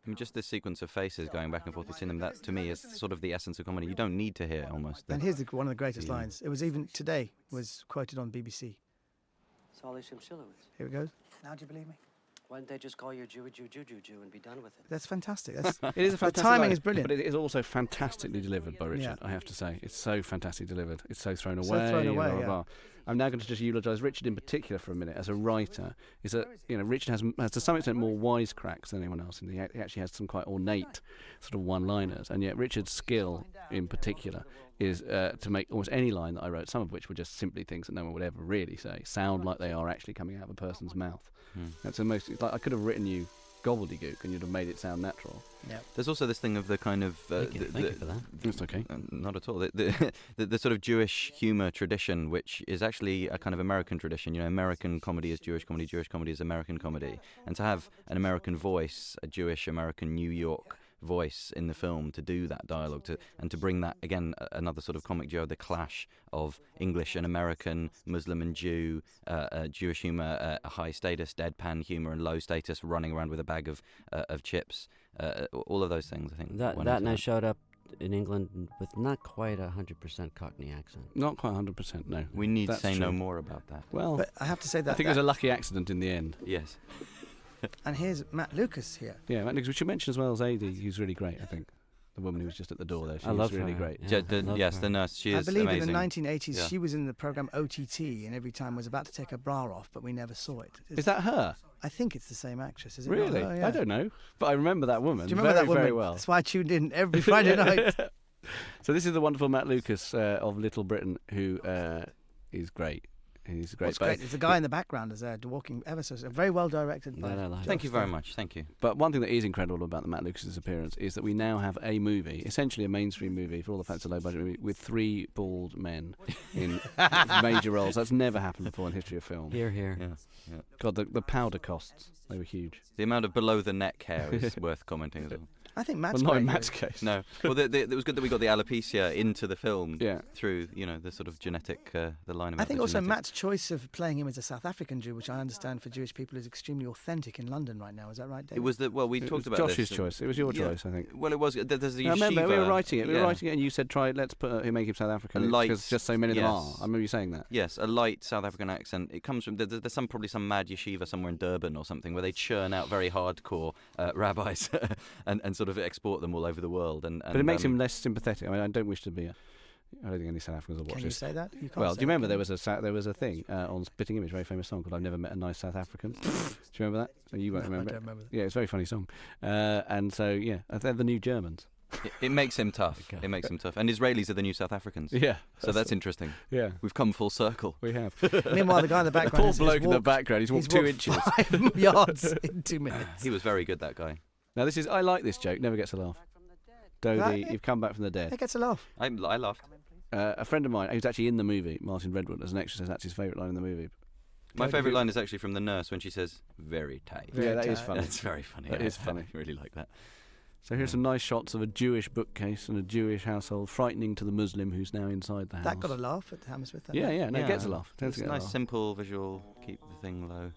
I mean, just this sequence of faces going back and forth between them, that to me is sort of the essence of comedy. You don't need to hear almost. And here's one of the greatest lines. It was even today was quoted on BBC. Solly Shimshillewitz. Here it goes. Now do you believe me? Why don't they just call you Jew and be done with it? That's fantastic. That's, It is a fantastic the timing line, is brilliant. but it is also fantastically delivered by Richard. Yeah. I have to say, it's so fantastically delivered. It's so thrown So away. thrown away, blah, blah, yeah. blah. I'm now going to just eulogise Richard in particular for a minute as a writer. Is that Richard has to some extent more wisecracks than anyone else, and he actually has some quite ornate sort of one-liners. And yet Richard's skill in particular is to make almost any line that I wrote, some of which were just simply things that no one would ever really say, sound like they are actually coming out of a person's mouth. That's the most. Like, I could have written you gobbledygook and you'd have made it sound natural. Yeah. There's also this thing of the kind of Thank you for that. That's okay. Not at all. The sort of Jewish humour tradition, which is actually a kind of American tradition. American comedy is Jewish comedy is American comedy, and to have an American voice, a Jewish American New York voice in the film to do that dialogue and to bring that again, another sort of comic duo, the clash of English and American, Muslim and Jew, Jewish humour, high status deadpan humour, and low status running around with a bag of chips. All of those things, I think. That and I showed up in England with not quite 100% Cockney accent. Not quite 100%, no. We need to That's say true. no more about that. Well, But I have to say that. I think it was a lucky accident in the end. Yes. And here's Matt Lucas here. Yeah, Matt Nix, we should mention as well as Zadie, who's really great, I think. The woman who was just at the door there, I love she's really her. great. Yeah, I love Yes, her. the nurse. She I is believe amazing. in the 1980s Yeah. she was in the program OTT and every time was about to take her bra off, but we never saw it. Is that her? I think it's the same actress, is it? not? Really? Oh, yeah. I don't know. But I remember that woman Do you remember very, that woman? very well. That's why I tuned in every Friday night. So this is the wonderful Matt Lucas of Little Britain, who is great. He's great. What's great is the guy in the background is walking ever so very well directed. By That I like. Thank you very much. Thank you. But one thing that is incredible about the Matt Lucas's appearance is that we now have a movie, essentially a mainstream movie for all the fans, a low-budget movie, with 3 bald men in major roles. That's never happened before in the history of film. Here. Yeah. God, the powder costs, they were huge. The amount of below the neck hair is worth commenting as well. I think Matt's Well, not in great Matt's here. case. No. Well, it was good that we got the alopecia into the film Yeah. through, the sort of genetic, the line about I think the also genetics. Matt's choice of playing him as a South African Jew, which I understand for Jewish people is extremely authentic in London right now. Is that right, David? It was we It talked was about Josh's this. choice. It was your Yeah. choice, I think. Well, it was. There's the I remember we were yeshiva. writing it. We were Yeah. writing it, and you said, let's make him South African. A light- Because just so many of them are. yes. I remember you saying that. Yes, a light South African accent. It comes from there's probably some mad yeshiva somewhere in Durban or something where they churn out very hardcore rabbis and sort of export them all over the world. But it makes him less sympathetic. I mean, I don't wish to be I don't think any South Africans will watch Can you this. say that? You can't Well, say do you remember it, there can was a thing on Spitting Image, a very famous song called "I've Never Met a Nice South African." Do you remember that? Oh, you won't No, remember I it. don't remember that. Yeah, it's a very funny song. And so they're the new Germans. It makes him tough. Okay. It makes him tough. And Israelis are the new South Africans. Yeah. So that's interesting. Yeah, We've come full circle. we have. Meanwhile, the guy in the The background poor has bloke in the walked- background. He's walked 2 inches. 5 yards in 2 minutes. He was very good, that guy. Now I like this joke. Never gets a laugh. Dodie, That- you've come back from the He dead. gets a laugh. I laughed. A friend of mine who's actually in the movie, Martin Redwood, as an extra, says that's his favourite line in the movie. My Dodie, favourite who- line is actually from the nurse when she says, "Very tight." Very Yeah, that is tight. funny. That's very funny. That is funny. I really like that. So here's some nice shots of a Jewish bookcase and a Jewish household, frightening to the Muslim who's now inside the house. That got a laugh at Hammersmith. that Yeah, night. yeah, no, it gets a laugh. Tends It's to a get a nice, laugh. simple visual. Keep the thing low.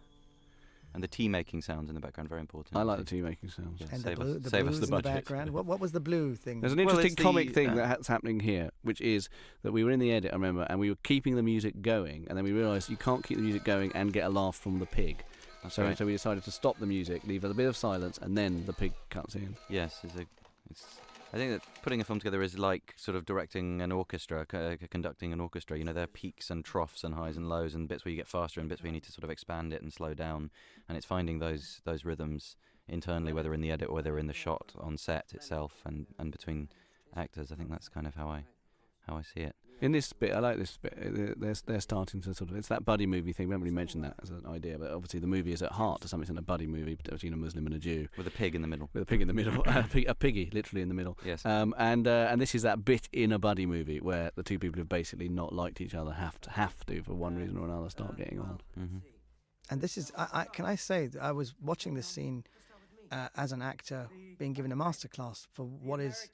And the tea making sounds in the background very important. I like the tea making sounds. Yeah. And Save the, us- blue, the save us blues the in the budget. background. What was the blue thing? There's an Well, interesting it's the, comic thing that's happening here, which is that we were in the edit, I remember, and we were keeping the music going, and then we realised you can't keep the music going and get a laugh from the pig. That's So, right. so we decided to stop the music, leave a bit of silence, and then the pig cuts in. Yes, I think that putting a film together is like sort of directing an orchestra, conducting an orchestra. There are peaks and troughs and highs and lows and bits where you get faster and bits where you need to sort of expand it and slow down. And it's finding those rhythms internally, whether in the edit or whether in the shot on set itself and between actors. I think that's kind of how I see it. In this bit, I like this bit. They're starting to sort of. It's that buddy movie thing. We haven't really mentioned that as an idea, but obviously the movie is at heart to some extent a buddy movie between a Muslim and a Jew. With a pig in the middle. With a pig in the middle, a piggy literally in the middle. Yes. And this is that bit in a buddy movie where the two people who've basically not liked each other have to for one reason or another start getting on. Mm-hmm. And this is, can I say that I was watching this scene as an actor being given a masterclass for what is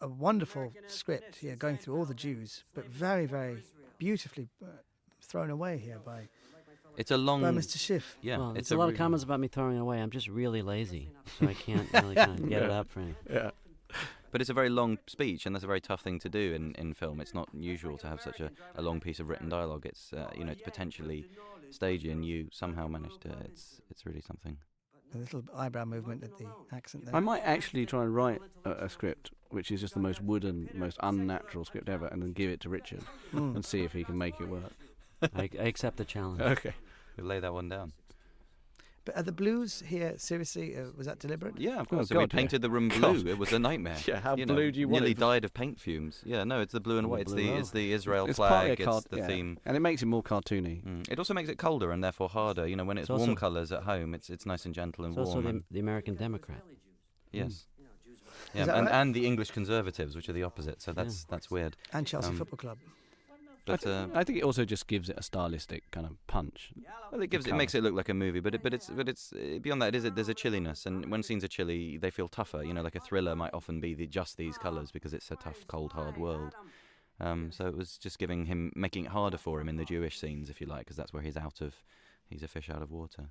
a wonderful script here, going through all the Jews, but very, very beautifully thrown away here by Mr. Schiff. Yeah, well, it's a lot of comments about me throwing it away. I'm just really lazy, so I can't really kind of get it up for any. Yeah. But it's a very long speech, and that's a very tough thing to do in film. It's not usual to have such a long piece of written dialogue. It's it's potentially stagey, and you somehow managed to. It's really something. A little eyebrow movement at the accent there. I might actually try and write a script which is just the most wooden, most unnatural script ever, and then give it to Richard and see if he can make it work. I accept the challenge. Okay. We'll lay that one down. But are the blues here, seriously, was that deliberate? Yeah, of course. Oh, So we God, painted the room blue. It was a nightmare. Yeah, how blue do you want nearly it? died of paint fumes. Yeah, no, it's the blue and white. It's the Israel It's flag. partly a It's the theme. and it makes it more cartoony. It also makes it colder and therefore harder. When it's It's warm also- colours at home, it's nice and gentle and It's also warm. the American Democrat. Yes. Is Yeah, that right? and the English Conservatives, which are the opposite. So that's weird. And Chelsea Um, Football Club. But I think it also just gives it a stylistic kind of punch. well, it makes it look like a movie. But it's beyond that. There's a chilliness, and when scenes are chilly, they feel tougher. Like a thriller might often be just these colours because it's a tough, cold, hard world. So it was just making it harder for him in the Jewish scenes, if you like, because that's where he's a fish out of water.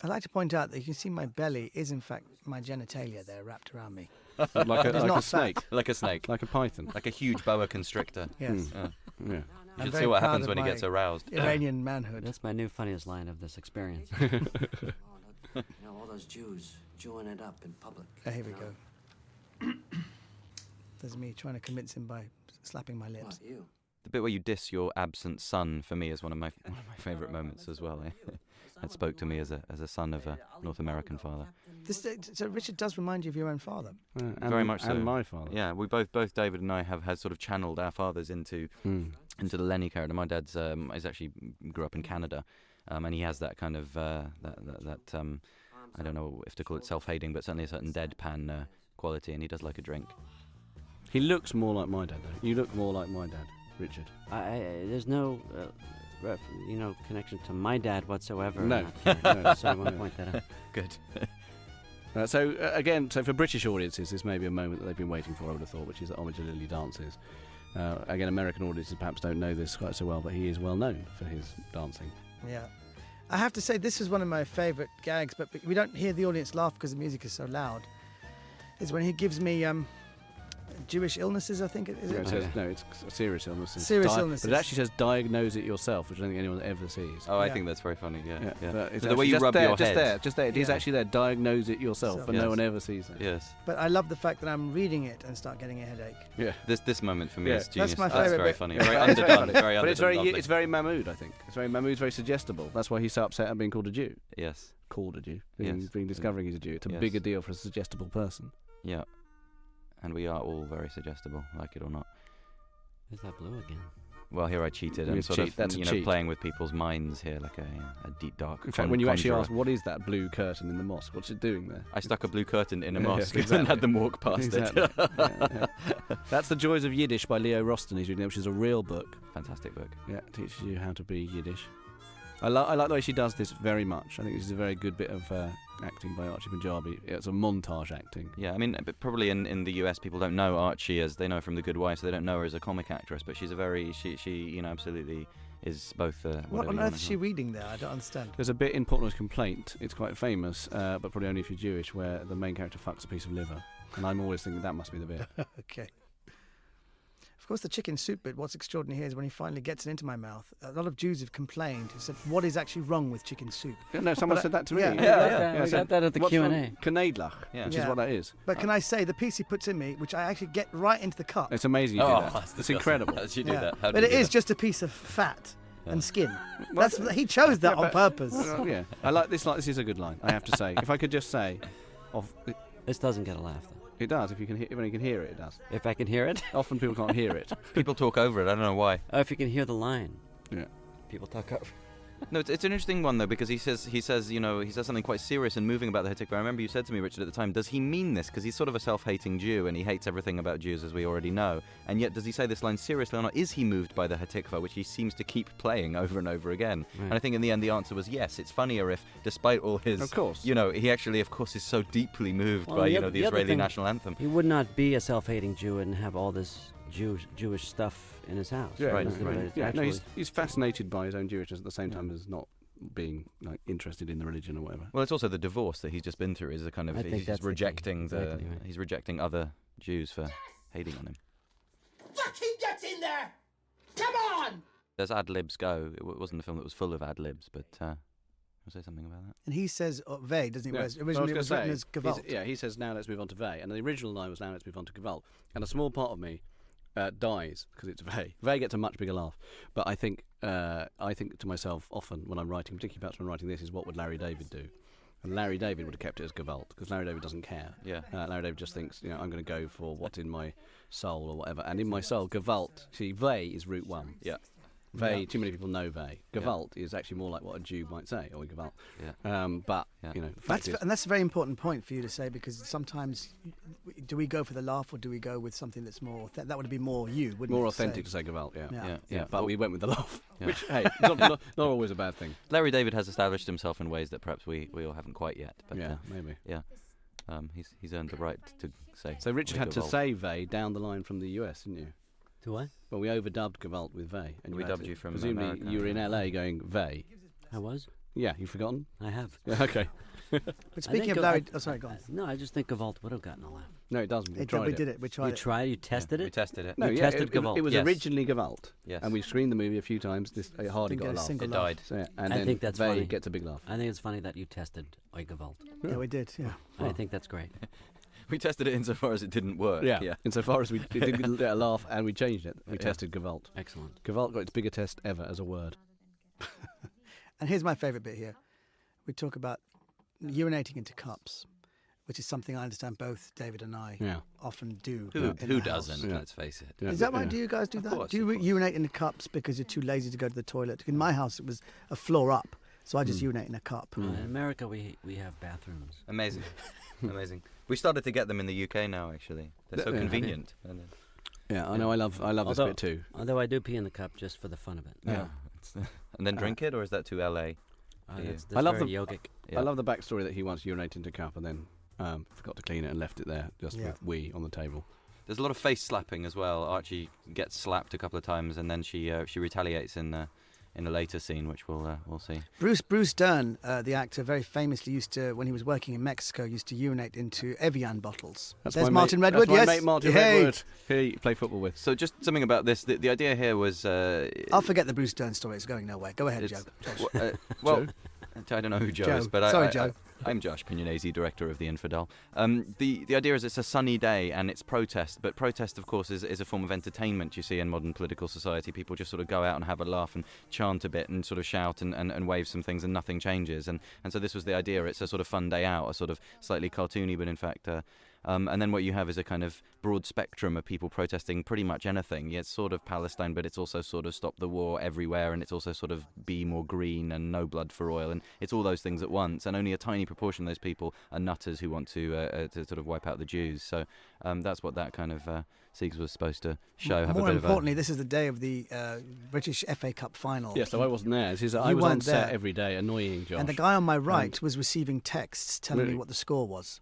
I'd like to point out that you can see my belly is in fact my genitalia there wrapped around me. like It's a not snake. Like a snake, Like a python. like a huge boa constrictor. Yes. Yeah. You I'm should very see what proud happens of when he my gets aroused. Iranian manhood. That's my new funniest line of this experience. All those Jews Jewing it up in public. Here we go. There's me trying to convince him by slapping my lips. What, you? The bit where you diss your absent son for me is one of my favourite moments as well. That spoke to me as a son of a North American father. So Richard does remind you of your own father. Very much so. And my father. Yeah, we both David and I have sort of channeled our fathers into the Lenny character. My dad's is actually grew up in Canada, and he has that kind of that I don't know if to call it self-hating, but certainly a certain deadpan quality, and he does like a drink. He looks more like my dad, though. You look more like my dad, Richard. There's no connection to my dad whatsoever. No. So I want to point that out. Good. So for British audiences, this may be a moment that they've been waiting for, I would have thought, which is that Homage to Lily dances. Again, American audiences perhaps don't know this quite so well, but he is well known for his dancing. Yeah. I have to say, this is one of my favourite gags, but we don't hear the audience laugh because the music is so loud. Is when he gives me Jewish illnesses, I think it is. No, it says, no, it's serious illnesses. Serious illnesses. But it actually says diagnose it yourself, which I don't think anyone ever sees. Oh, I Yeah. think that's very funny. Yeah. But it's So the way actually you just rub there, your just head. there. It is Yeah. actually there. Diagnose it yourself, So- but Yes. no one ever sees it. Yes. But I love the fact that I'm reading it and start getting a headache. Yeah. This moment for me Yeah. is genius. That's my That's favourite very bit. funny. It's Very very underdone. funny. Very But it's underdone. Lovely. very Mahmud, I think. Mahmud's very suggestible. That's why he's so upset at being called a Jew. Yes. Called a Jew. Yes. Being discovering he's a Jew. It's a Yes. bigger deal for a suggestible person. Yeah. And we are all very suggestible, like it or not. Is that blue again? Well, here I cheated. I'm It's sort cheat. of, That's a cheat. playing with people's minds here, like a deep, dark. In fact, when you actually conjurer. ask, what is that blue curtain in the mosque? What's it doing there? I stuck a blue curtain in a Yeah, mosque exactly. and had them walk past Exactly. it. Yeah. That's The Joys of Yiddish by Leo Roston. He's reading it, which is a real book. Fantastic book. Yeah, it teaches you how to be Yiddish. I like the way she does this very much. I think this is a very good bit of acting by Archie Punjabi. It's a montage acting. Yeah, I mean, but probably in the US, people don't know Archie as they know from The Good Wife, so they don't know her as a comic actress. But she's she absolutely is both. What on earth is she reading there? I don't understand. There's a bit in Portnoy's Complaint. It's quite famous, but probably only if you're Jewish, where the main character fucks a piece of liver. And I'm always thinking that must be the bit. Okay. Of course, the chicken soup bit, what's extraordinary here is when he finally gets it into my mouth. A lot of Jews have complained, have said, what is actually wrong with chicken soup? No, someone said that to me. Yeah. We got that at the What's Q&A. wrong? Knedlach, Yeah. which Yeah. is what that is. But can I say, the piece he puts in me, which I actually get right into the cup. It's amazing you do that. It's incredible. How did you do Yeah. that? How did But you it do is that? just a piece of fat Yeah. and skin. Well, He chose that yeah, on but- purpose. Well, yeah, I like this. This is a good line. I have to say, if I could just say, This doesn't get a laugh, though. It does. If when you can hear it, it does. If I can hear it? Often people can't hear it. People talk over it. I don't know why. Oh, if you can hear the line. Yeah. People talk over. No, it's an interesting one though, because he says something quite serious and moving about the Hatikva. I remember you said to me, Richard, at the time, does he mean this? Because he's sort of a self-hating Jew and he hates everything about Jews, as we already know. And yet, does he say this line seriously or not? Is he moved by the Hatikva, which he seems to keep playing over and over again? Right. And I think in the end the answer was yes. It's funnier if, despite all his, of course, he actually, of course, is so deeply moved by the Israeli national anthem. He would not be a self-hating Jew and have all this Jewish stuff in his house. Yeah, right. Yeah, no, he's fascinated by his own Jewishness at the same time as not being interested in the religion or whatever. Well, it's also the divorce that he's just been through is a kind of he's rejecting he's rejecting other Jews for hating on him. Fucking get in there! Come on! As ad libs go, it wasn't a film that was full of ad libs, but I'll say something about that. And he says Vey, doesn't he? Yeah. Originally it was written as Gewalt. He says now let's move on to Vey, and the original line was now let's move on to Gewalt. And a small part of me dies because it's Vey. Vey gets a much bigger laugh, but I think to myself often when I'm writing, particularly perhaps when I'm writing this, is what would Larry David do? And Larry David would have kept it as Gewalt because Larry David doesn't care. Yeah. Larry David just thinks, I'm going to go for what's in my soul or whatever. And in my soul, Gewalt. See, Vey is root one. Yeah. Vey, yeah. Too many people know Vey. Gewalt is actually more like what a Jew might say, or Gewalt. Yeah. That's a very important point for you to say, because sometimes do we go for the laugh or do we go with something that's more that would be more you, wouldn't it? More authentic to say Gewalt, yeah. But we went with the laugh, which hey, not always a bad thing. Larry David has established himself in ways that perhaps we all haven't quite yet. But maybe. Yeah. He's earned the right to say. So Richard had to say Vey down the line from the US, didn't you? Do I? Well, we overdubbed Gewalt with Vey. And we dubbed you from presumably America. You were in LA going Vey. I was? Yeah, you've forgotten? I have. Yeah, okay. But speaking of Larry... sorry, go on. No, I just think Gewalt would have gotten a laugh. No, it doesn't. We did it. We tried it. You tried? You tested it? We tested it. No, you tested Gewalt? It was originally Gewalt. Yes. And we screened the movie a few times. It hardly got a laugh. It died. So, and I then think that's Vey funny. Gets a big laugh. I think it's funny that you tested Gewalt. Yeah, we did, yeah. I think that's great. We tested it insofar as it didn't work. Yeah. Insofar as it didn't get a laugh and we changed it. We tested Gewalt. Excellent. Gewalt got its bigger test ever as a word. And here's my favourite bit here. We talk about urinating into cups, which is something I understand both David and I often do. Who doesn't, let's face it. Yeah. Is that right? Do you guys do that? Course, do you urinate in the cups because you're too lazy to go to the toilet? In my house, it was a floor up, so I just urinate in a cup. In America, we have bathrooms. Amazing. Amazing. We started to get them in the UK now, actually. They're so convenient. Yeah, I know. I love this bit too. Although I do pee in the cup just for the fun of it. Yeah. And then drink it, or is that too LA? That's I love very yogic. I love the backstory that he once urinated into a cup and then forgot to clean it and left it there just with we on the table. There's a lot of face slapping as well. Archie gets slapped a couple of times, and then she retaliates in a later scene, which we'll see. Bruce Dern, the actor, very famously used to, when he was working in Mexico, used to urinate into Evian bottles. There's Martin Redwood, that's yes. my mate Martin Redwood, who you play football with. So just something about this. The idea here was... I'll forget the Bruce Dern story. It's going nowhere. Go ahead, Joe. Well, I don't know who Joe is, but Sorry, Joe. I'm Josh Pignonesi, director of The Infidel. The idea is it's a sunny day and it's protest, but protest, of course, is a form of entertainment you see in modern political society. People just sort of go out and have a laugh and chant a bit and sort of shout and wave some things and nothing changes. And so this was the idea. It's a sort of fun day out, a sort of slightly cartoony, but in fact... and then what you have is a kind of broad spectrum of people protesting pretty much anything. Yeah, it's sort of Palestine, but it's also sort of stop the war everywhere, and it's also sort of be more green and no blood for oil, and it's all those things at once. And only a tiny proportion of those people are nutters who want to sort of wipe out the Jews. So that's what that kind of sequence was supposed to show. More importantly, this is the day of the British FA Cup final. Yeah, so I wasn't there. I was on set every day, annoying Josh. And the guy on my right was receiving texts telling me what the score was.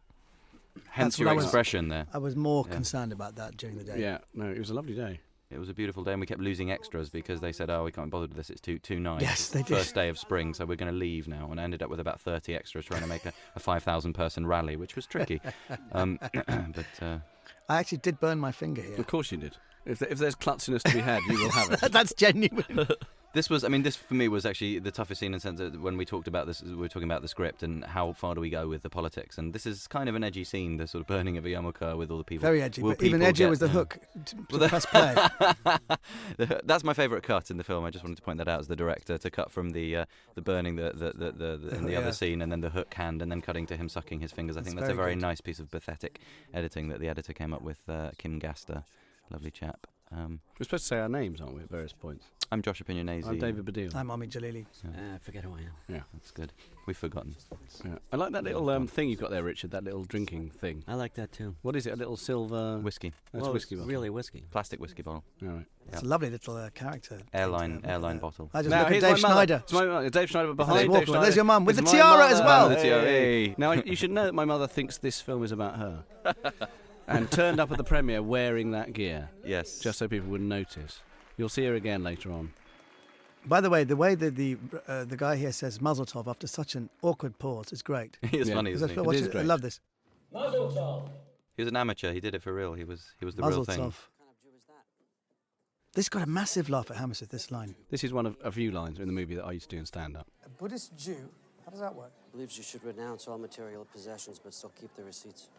Hence your expression there. I was more concerned about that during the day. Yeah, no, it was a lovely day. It was a beautiful day, and we kept losing extras because they said, we can't bother with this, it's too nice. Yes, they did. First day of spring, so we're going to leave now. And I ended up with about 30 extras trying to make a 5,000-person rally, which was tricky. But I actually did burn my finger here. Of course you did. If there's klutziness to be had, you will have it. That's genuine. This for me was actually the toughest scene in the sense that when we talked about this, we were talking about the script and how far do we go with the politics. And this is kind of an edgy scene, the sort of burning of a yarmulke with all the people. Very edgy, but even edgier was the hook to press play. That's my favourite cut in the film. I just wanted to point that out as the director, to cut from the burning in the other scene, and then the hook hand, and then cutting to him sucking his fingers. I think that's a very nice piece of pathetic editing that the editor came up with, Kim Gaster. Lovely chap. We're supposed to say our names, aren't we, at various points? I'm Josh Opinionese. I'm David Baddiel. I'm Omid Jalili. I forget who I am. Yeah, that's good. We've forgotten. Yeah. I like that little thing you've got there, Richard. That little drinking thing. I like that too. What is it? A little silver whiskey. That's whiskey bottle. Really whiskey. Plastic whiskey bottle. All right. It's a lovely little character. Airline bottle. I just look at Dave Schneider. Dave Schneider behind. There's your mum with the tiara as well. The tiara. Hey. Now you should know that my mother thinks this film is about her. And turned up at the premiere wearing that gear. Yes. Just so people wouldn't notice. You'll see her again later on. By the way that the guy here says Mazel Tov after such an awkward pause is great. He is funny, isn't he? It is great. I love this. Mazel Tov. He was an amateur. He did it for real. He was the Mazel real thing. Tov. This got a massive laugh at Hammersmith, this line. This is one of a few lines in the movie that I used to do in stand-up. A Buddhist Jew? How does that work? Believes you should renounce all material possessions but still keep the receipts.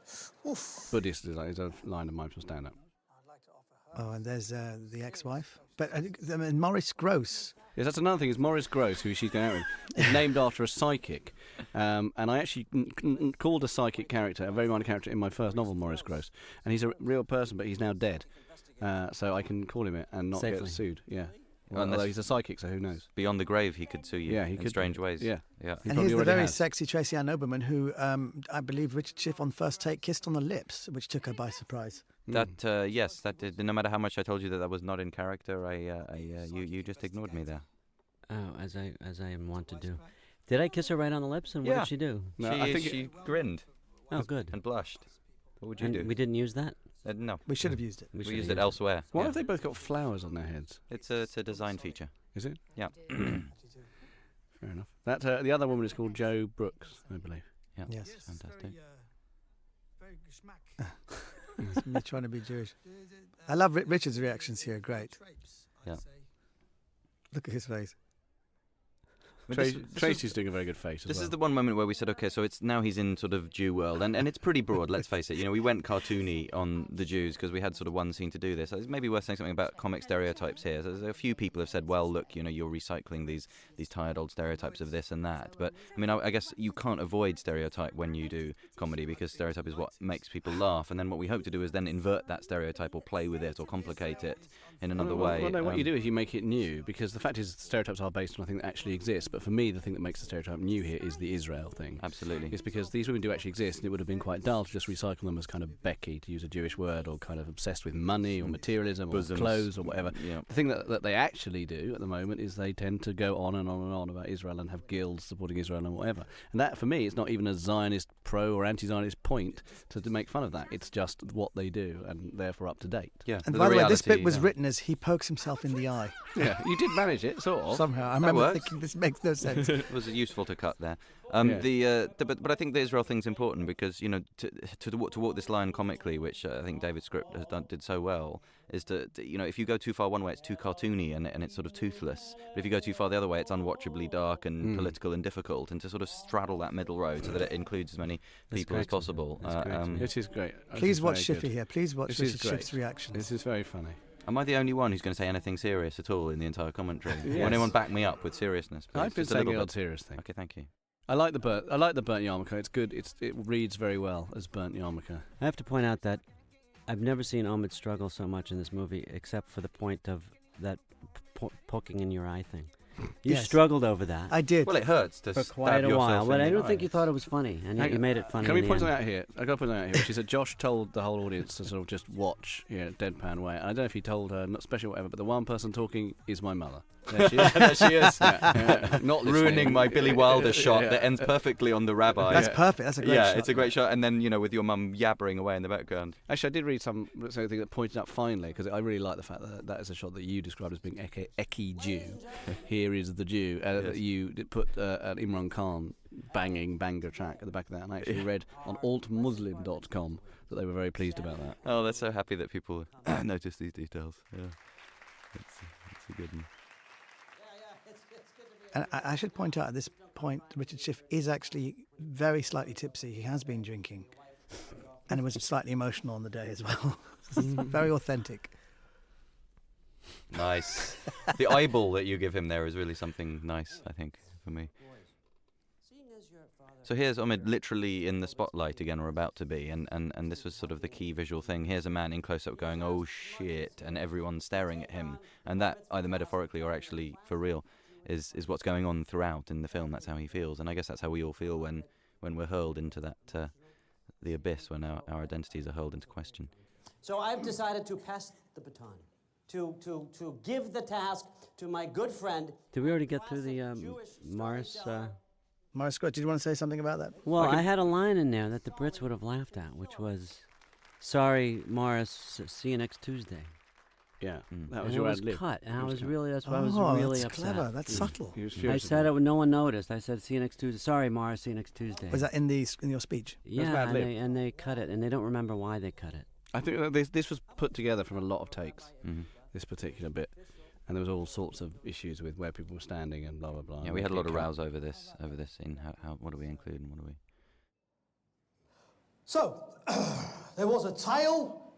Oof. Buddhist is a line of mine from stand-up. Oh, and there's the ex-wife. But Maurice Grosse. Yes, that's another thing, is Maurice Grosse, who she's going out with, is named after a psychic. And I actually called a psychic character, a very minor character, in my first novel, Maurice Grosse. And he's a real person, but he's now dead. So I can call him it and not get sued. Yeah. Although he's a psychic, so who knows? Beyond the grave, he could sue you in strange ways. Yeah. And here's the very sexy Tracy Ann Oberman, who I believe Richard Schiff on first take kissed on the lips, which took her by surprise. That yes, that did. No matter how much I told you that was not in character, you just ignored me there. Oh, as I am wont to do. Did I kiss her right on the lips? And what did she do? No, I think she grinned. Oh, good. And blushed. What would you do? We didn't use that? No. We should have used it. We used it elsewhere. Why have they both got flowers on their heads? It's a design feature. Is it? Yeah. Fair enough. That the other woman is called Jo Brooks, I believe. Yeah. Yes. Fantastic. Very geschmack. It's me trying to be Jewish. I love Richard's reactions here. Great. Yeah. Look at his face. Tracy's doing a very good face as well. This is the one moment where we said, okay, so it's now he's in sort of Jew world, and it's pretty broad, let's face it. You know, we went cartoony on the Jews because we had sort of one scene to do this. So it's maybe worth saying something about comic stereotypes here. So there's a few people have said, well, look, you know, you're recycling these tired old stereotypes of this and that. But, I mean, I guess you can't avoid stereotype when you do comedy because stereotype is what makes people laugh. And then what we hope to do is then invert that stereotype or play with it or complicate it in another way. Well, no, what you do is you make it new, because the fact is stereotypes are based on a thing that actually exists. But for me, the thing that makes the stereotype new here is the Israel thing. Absolutely. It's because these women do actually exist, and it would have been quite dull to just recycle them as kind of Becky, to use a Jewish word, or kind of obsessed with money or materialism Bosoms. or clothes or whatever. Yeah. The thing that they actually do at the moment is they tend to go on and on and on about Israel and have guilds supporting Israel and whatever. And that, for me, is not even a Zionist pro or anti-Zionist point to make fun of that. It's just what they do, and therefore up to date. Yeah. And by the way, this bit was written as he pokes himself in the eye. Yeah, you did manage it, sort of. Somehow. I remember thinking this makes no sense. It was useful to cut there. But I think the Israel thing's important because, you know, to walk this line comically, which I think David's script did so well, is to, you know, if you go too far one way, it's too cartoony and it's sort of toothless. But if you go too far the other way, it's unwatchably dark and political and difficult. And to sort of straddle that middle road so that it includes as many people as possible. It is great. Please watch Shiffy here. Please watch Shiff's reactions. This is very funny. Am I the only one who's going to say anything serious at all in the entire commentary? Yes. Will anyone back me up with seriousness, please? I've been saying an odd serious thing. Okay, thank you. I like the burnt yarmulke. It's good. It reads very well as burnt yarmulke. I have to point out that I've never seen Omid struggle so much in this movie, except for the point of that poking in your eye thing. You struggled over that. I did. Well, it hurts to for stab quite a yourself while, but in I the don't think eye. you thought it was funny, and yet you made it funny. Can we in the point end. something out here? I got to point something out here. She said Josh told the whole audience to sort of just watch, deadpan way. And I don't know if he told her, not special whatever, but the one person talking is my mother. There she is. There she is. Not ruining my Billy Wilder shot that ends perfectly on the rabbi. That's perfect. That's a great shot. It's a great shot. And then, you know, with your mum yabbering away in the background. Actually, I did read something that pointed out finally, because I really like the fact that is a shot that you described as being Eki Jew. Here is the Jew. Yes. You did put an Imran Khan banging banger track at the back of that, and I actually read on altmuslim.com that they were very pleased about that. Oh, they're so happy that people notice these details. Yeah, it's a good one. And I should point out at this point, Richard Schiff is actually very slightly tipsy. He has been drinking. And he was slightly emotional on the day as well. Very authentic. Nice. The eyeball that you give him there is really something nice, I think, for me. So here's Omid literally in the spotlight again, or about to be, and this was sort of the key visual thing. Here's a man in close-up going, oh shit, and everyone's staring at him. And that, either metaphorically or actually for real, is what's going on throughout in the film. That's how he feels. And I guess that's how we all feel when we're hurled into that the abyss, when our identities are hurled into question. So I've decided to pass the baton, to give the task to my good friend. Did we already get through the Morris? Morris Scott, did you want to say something about that? Well, I had a line in there that the Brits would have laughed at, which was, "Sorry, Morris, see you next Tuesday." Yeah, that And was it your was ad lib. cut, and I was cut. really, that's why I was really that's upset. clever. That's subtle. He was I furious said about it when no one noticed. I said, "See you next Tuesday." Sorry, Morris, see you next Tuesday. Was that in your speech? Yeah, ad lib. and they cut it, and they don't remember why they cut it. I think that this was put together from a lot of takes, this particular bit. And there was all sorts of issues with where people were standing and blah, blah, blah. Yeah, we had a lot of rows over this scene. How what do we include and what do we... So, there was a tale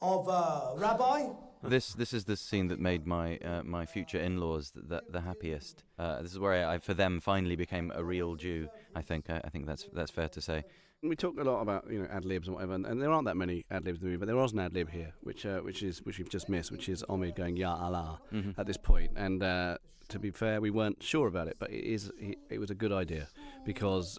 of a rabbi. This is the scene that made my my future in-laws the happiest. This is where I for them finally became a real Jew. I think that's fair to say. We talk a lot about ad libs and whatever, and there aren't that many ad libs in the movie, but there was an ad lib here, which we've just missed, which is Omid going Ya Allah at this point. And to be fair, we weren't sure about it, but it was a good idea because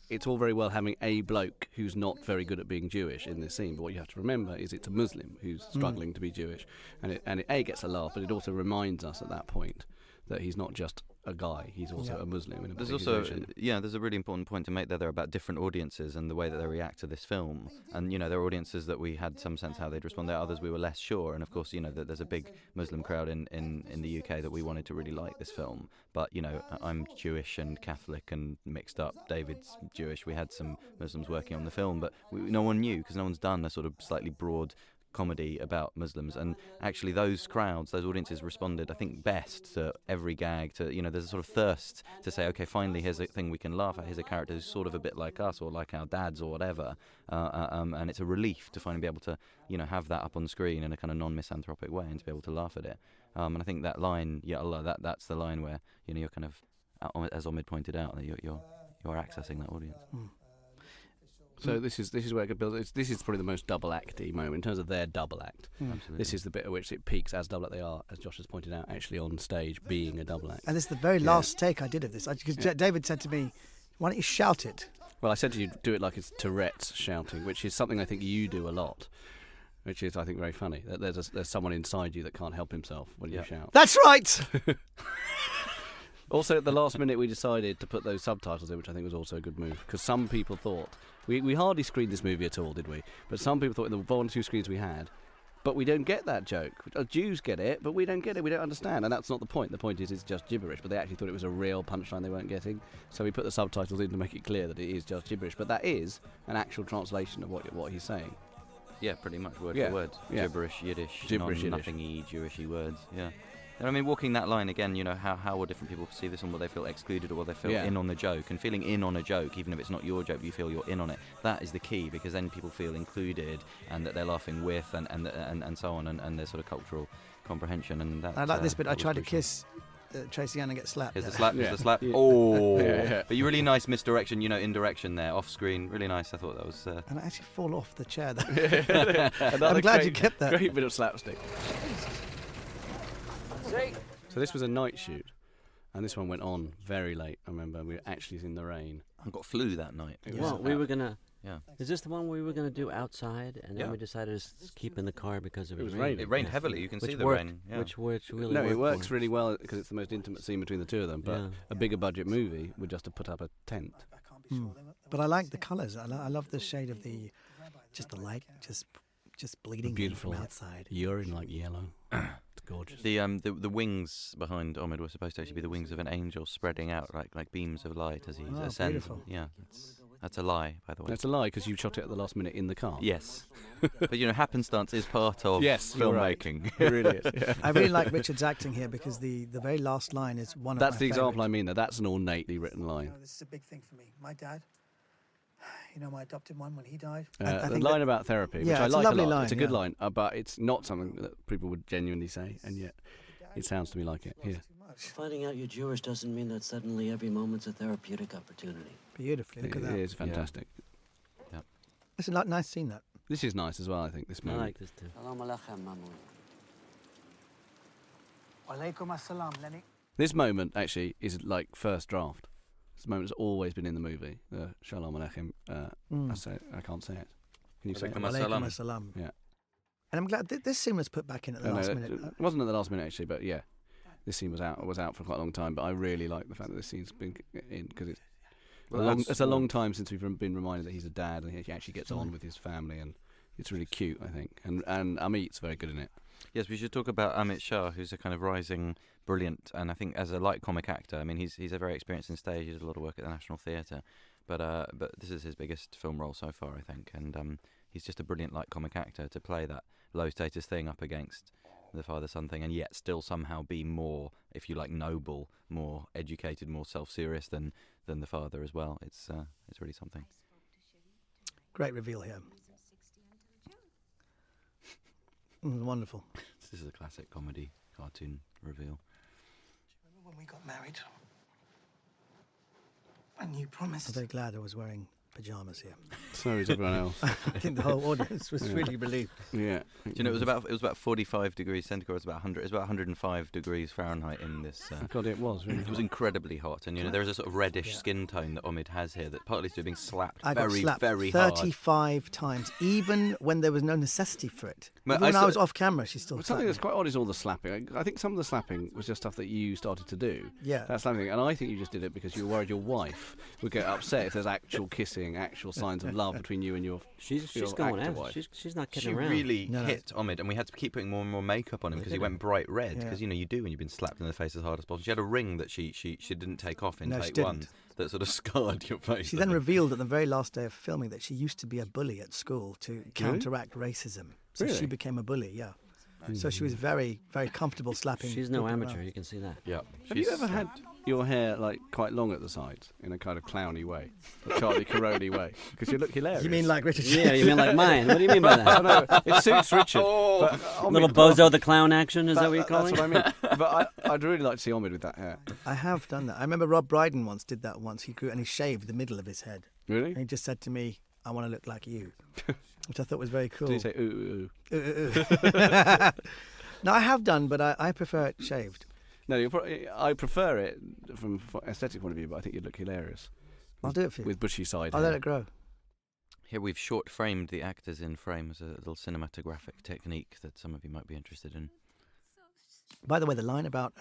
it's all very well having a bloke who's not very good at being Jewish in this scene, but what you have to remember is it's a Muslim who's struggling to be Jewish, and it gets a laugh, but it also reminds us at that point that he's not just a guy, he's also a Muslim. In a there's also, there's a really important point to make there about different audiences and the way that they react to this film. And, there are audiences that we had some sense how they'd respond, there are others we were less sure. And, of course, that there's a big Muslim crowd in the UK that we wanted to really like this film. But, I'm Jewish and Catholic and mixed up. David's Jewish. We had some Muslims working on the film, but no one knew because no one's done a sort of slightly broad comedy about Muslims, and actually those audiences responded, I think, best to every gag. To there's a sort of thirst to say, okay, finally here's a thing we can laugh at. Here's a character who's sort of a bit like us or like our dads or whatever, and it's a relief to finally be able to have that up on screen in a kind of non-misanthropic way and to be able to laugh at it. And I think that line, Ya Allah, that's the line where you're kind of, as Omid pointed out, that you're accessing that audience. So this is where it could build. This is probably the most double acty moment in terms of their double act. Absolutely. This is the bit at which it peaks as double act they are, as Josh has pointed out, actually on stage being a double act. And this is the very last take I did of this. Because David said to me, why don't you shout it? Well, I said to you, do it like it's Tourette's shouting, which is something I think you do a lot, which is, I think, very funny. That there's someone inside you that can't help himself when you shout. That's right! Also, at the last minute, we decided to put those subtitles in, which I think was also a good move, because some people thought... We hardly screened this movie at all, did we? But some people thought in the 1 or 2 screens we had, but we don't get that joke. Jews get it, but we don't get it. We don't understand, and that's not the point. The point is it's just gibberish, but they actually thought it was a real punchline they weren't getting. So we put the subtitles in to make it clear that it is just gibberish, but that is an actual translation of what he's saying. Yeah, pretty much word for word. Yeah. Gibberish, Yiddish, Yiddish. nothingy, Jewishy words. Yeah. And I mean, walking that line again, how will different people perceive this, and will they feel excluded or will they feel in on the joke? And feeling in on a joke, even if it's not your joke, you feel you're in on it. That is the key, because then people feel included and that they're laughing with and so on, and there's sort of cultural comprehension. And that, I like this bit. I tried to kiss Tracy Ann and get slapped. Here's the slap. Here's the slap. Yeah. Oh, Yeah. But you really nice misdirection, indirection there, off screen. Really nice. I thought that was. And I actually fall off the chair. I'm glad you kept that. Great bit of slapstick. So this was a night shoot, and this one went on very late. I remember we were actually in the rain. I got flu that night. Well, we were gonna. Yeah. Is this the one we were gonna do outside, and then we decided to keep in the car because it was raining. It rained heavily. You can see the worked, rain. Yeah. Which really No, worked it works for really well because it's the most intimate scene between the two of them. But a bigger budget movie would just have put up a tent. But I like the colours. I love the shade of the light, just bleeding Beautiful from outside. Urine like yellow. It's gorgeous. The wings behind Omid were supposed to actually be the wings of an angel spreading out like beams of light as he ascends. Beautiful. Yeah. That's a lie, by the way. That's a lie because you shot it at the last minute in the car. Yes. But, happenstance is part of Yes, you're right. filmmaking. It really is. Yeah. I really like Richard's acting here because the very last line is one of my That's the example favourite. I mean. That's an ornately written line. This is a big thing for me. My dad, my adopted one when he died. I The think line that- about therapy, which Yeah, I it's a like a lovely lot. line, It's a good yeah. line, but it's not something that people would genuinely say, and yet it sounds to me like it. Yeah. Finding out you're Jewish doesn't mean that suddenly every moment's a therapeutic opportunity. Beautifully, look at It that. is fantastic. It's a nice scene, that. This is nice as well, I think, this I movie. like this too. Salam alaikum, Mahmud. Walaikum assalam, Lenny. This moment, actually, is like first draft. This moment's always been in the movie. Shalom Aleichem. I can't say it. Can you say it? Alaikum Walaikum assalam. assalam. Yeah. And I'm glad this scene was put back in at the last minute. It wasn't at the last minute, actually, but yeah. This scene was out for quite a long time, but I really like the fact that this scene's been in, because it's a long time since we've been reminded that he's a dad and he actually gets on with his family, and it's really cute, I think. And Amit's very good in it. Yes, we should talk about Amit Shah, who's a kind of rising brilliant, and I think as a light comic actor, I mean, he's a very experienced in stage. He does a lot of work at the National Theatre, but this is his biggest film role so far, I think, and he's just a brilliant light comic actor to play that low status thing up against the father-son thing, and yet still somehow be more, if you like, noble, more educated, more self-serious than the father as well. It's really something. Great reveal here. Wonderful. This is a classic comedy cartoon reveal. Remember when we got married? And you I'm promised. very glad I was wearing pyjamas here. So is everyone else. I think the whole audience was really relieved. Yeah. Do you know, it was about 45 degrees centigrade. It was about 105 degrees Fahrenheit in this. God, it was really. It was incredibly hot, and there is a sort of reddish skin tone that Omid has here that partly is due being slapped I got very, slapped very hard. 35 times, even when there was no necessity for it. But Even when I was off camera, she still But slapped something me. that's quite odd is all the slapping. I think some of the slapping was just stuff that you started to do. Yeah. That slapping, and I think you just did it because you were worried your wife would get upset if there's actual kissing, actual signs of love between you and your She's your going actor at wife. it. She's not She kidding around. really No, no. hit Omid, and we had to keep putting more and more makeup on him because he went bright red. Because you do when you've been slapped in the face as hard as possible. She had a ring that she didn't take off in No, she take one didn't. that sort of scarred your face. She then revealed at the very last day of filming that she used to be a bully at school to counteract racism. So Really? she became a bully, yeah. So she was very, very comfortable slapping. She's no people amateur. around. You can see that. Yeah. Have you ever had your hair like quite long at the sides in a kind of clowny way, a Charlie Caroni way? Because you look hilarious. You mean like Richard? Yeah, you mean like mine? What do you mean by that? I know it suits Richard. But Little Omid- Bozo the Clown action, is that what you're That's calling what I it? mean. But I'd really like to see Omid with that hair. I have done that. I remember Rob Brydon once did that once. He grew and he shaved the middle of his head. Really? And he just said to me, "I want to look like you," which I thought was very cool. Did he say ooh, ooh, ooh? Ooh, ooh, ooh. No, I have done, but I prefer it shaved. No, I prefer it from aesthetic point of view, but I think you'd look hilarious. I'll do it for you. With bushy side I'll hair. let it grow. Here we've short framed the actors in frame as a little cinematographic technique that some of you might be interested in. By the way, the line about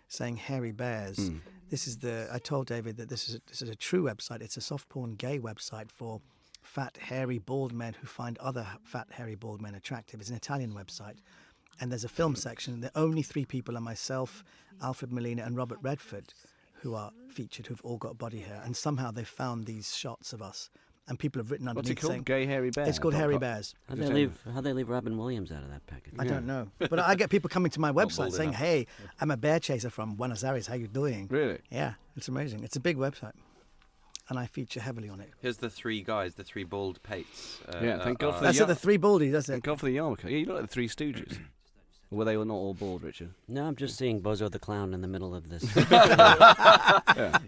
saying hairy bears. This is I told David that this is a true website. It's a soft porn gay website for fat, hairy, bald men who find other fat, hairy, bald men attractive. It's an Italian website. And there's a film section. The only 3 people are myself, Alfred Molina, and Robert Redford, who are featured, who've all got body hair. And somehow they've found these shots of us. And people have written What's underneath it called? saying... Gay Hairy Bear? It's called Hairy Bears. How'd Just they leave Robin Williams out of that package? I don't know. But I get people coming to my website bold saying, enough. "Hey, I'm a bear chaser from Buenos Aires. How you doing?" Really? Yeah, it's amazing. It's a big website. And I feature heavily on it. Here's the 3 guys, the 3 bald pates. Yeah, thank God for That's the it, the 3 baldies, that's Thank it. God for the yarmulke. Yeah, you look like the Three Stooges. Or were they not all bald, Richard? No, I'm just seeing Bozo the Clown in the middle of this.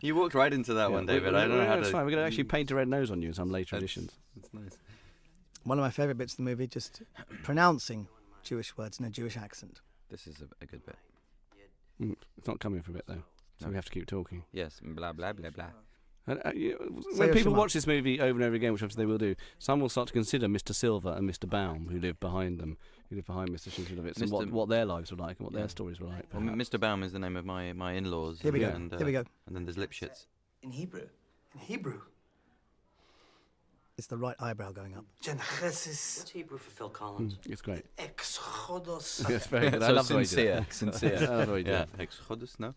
You walked right into that one, David. I don't know how It's to... fine. We're going to actually paint a red nose on you in some later editions. That's nice. One of my favourite bits of the movie, just pronouncing Jewish words in a Jewish accent. This is a good bit. It's not coming for a bit, though. So No. we have to keep talking. Yes, blah, blah, blah, blah. And, when your people Shema. watch this movie over and over again, which obviously they will do, some will start to consider Mr. Silver and Mr. Baum, who live behind them, who live behind Mr. Shimshillewitz, and Mr. what their lives were like and what Yeah. their stories were like. Well, perhaps. Mr. Baum is the name of my in-laws. Here we go. And, Here we go. And then there's Lipschitz. In Hebrew. In Hebrew. It's the right eyebrow going up. Genesis What's Hebrew for Phil Collins? It's great. Exodus. It's very good. I So love the way you did sincere, that. sincere. I love the way you did Yeah, that. Exodus, no?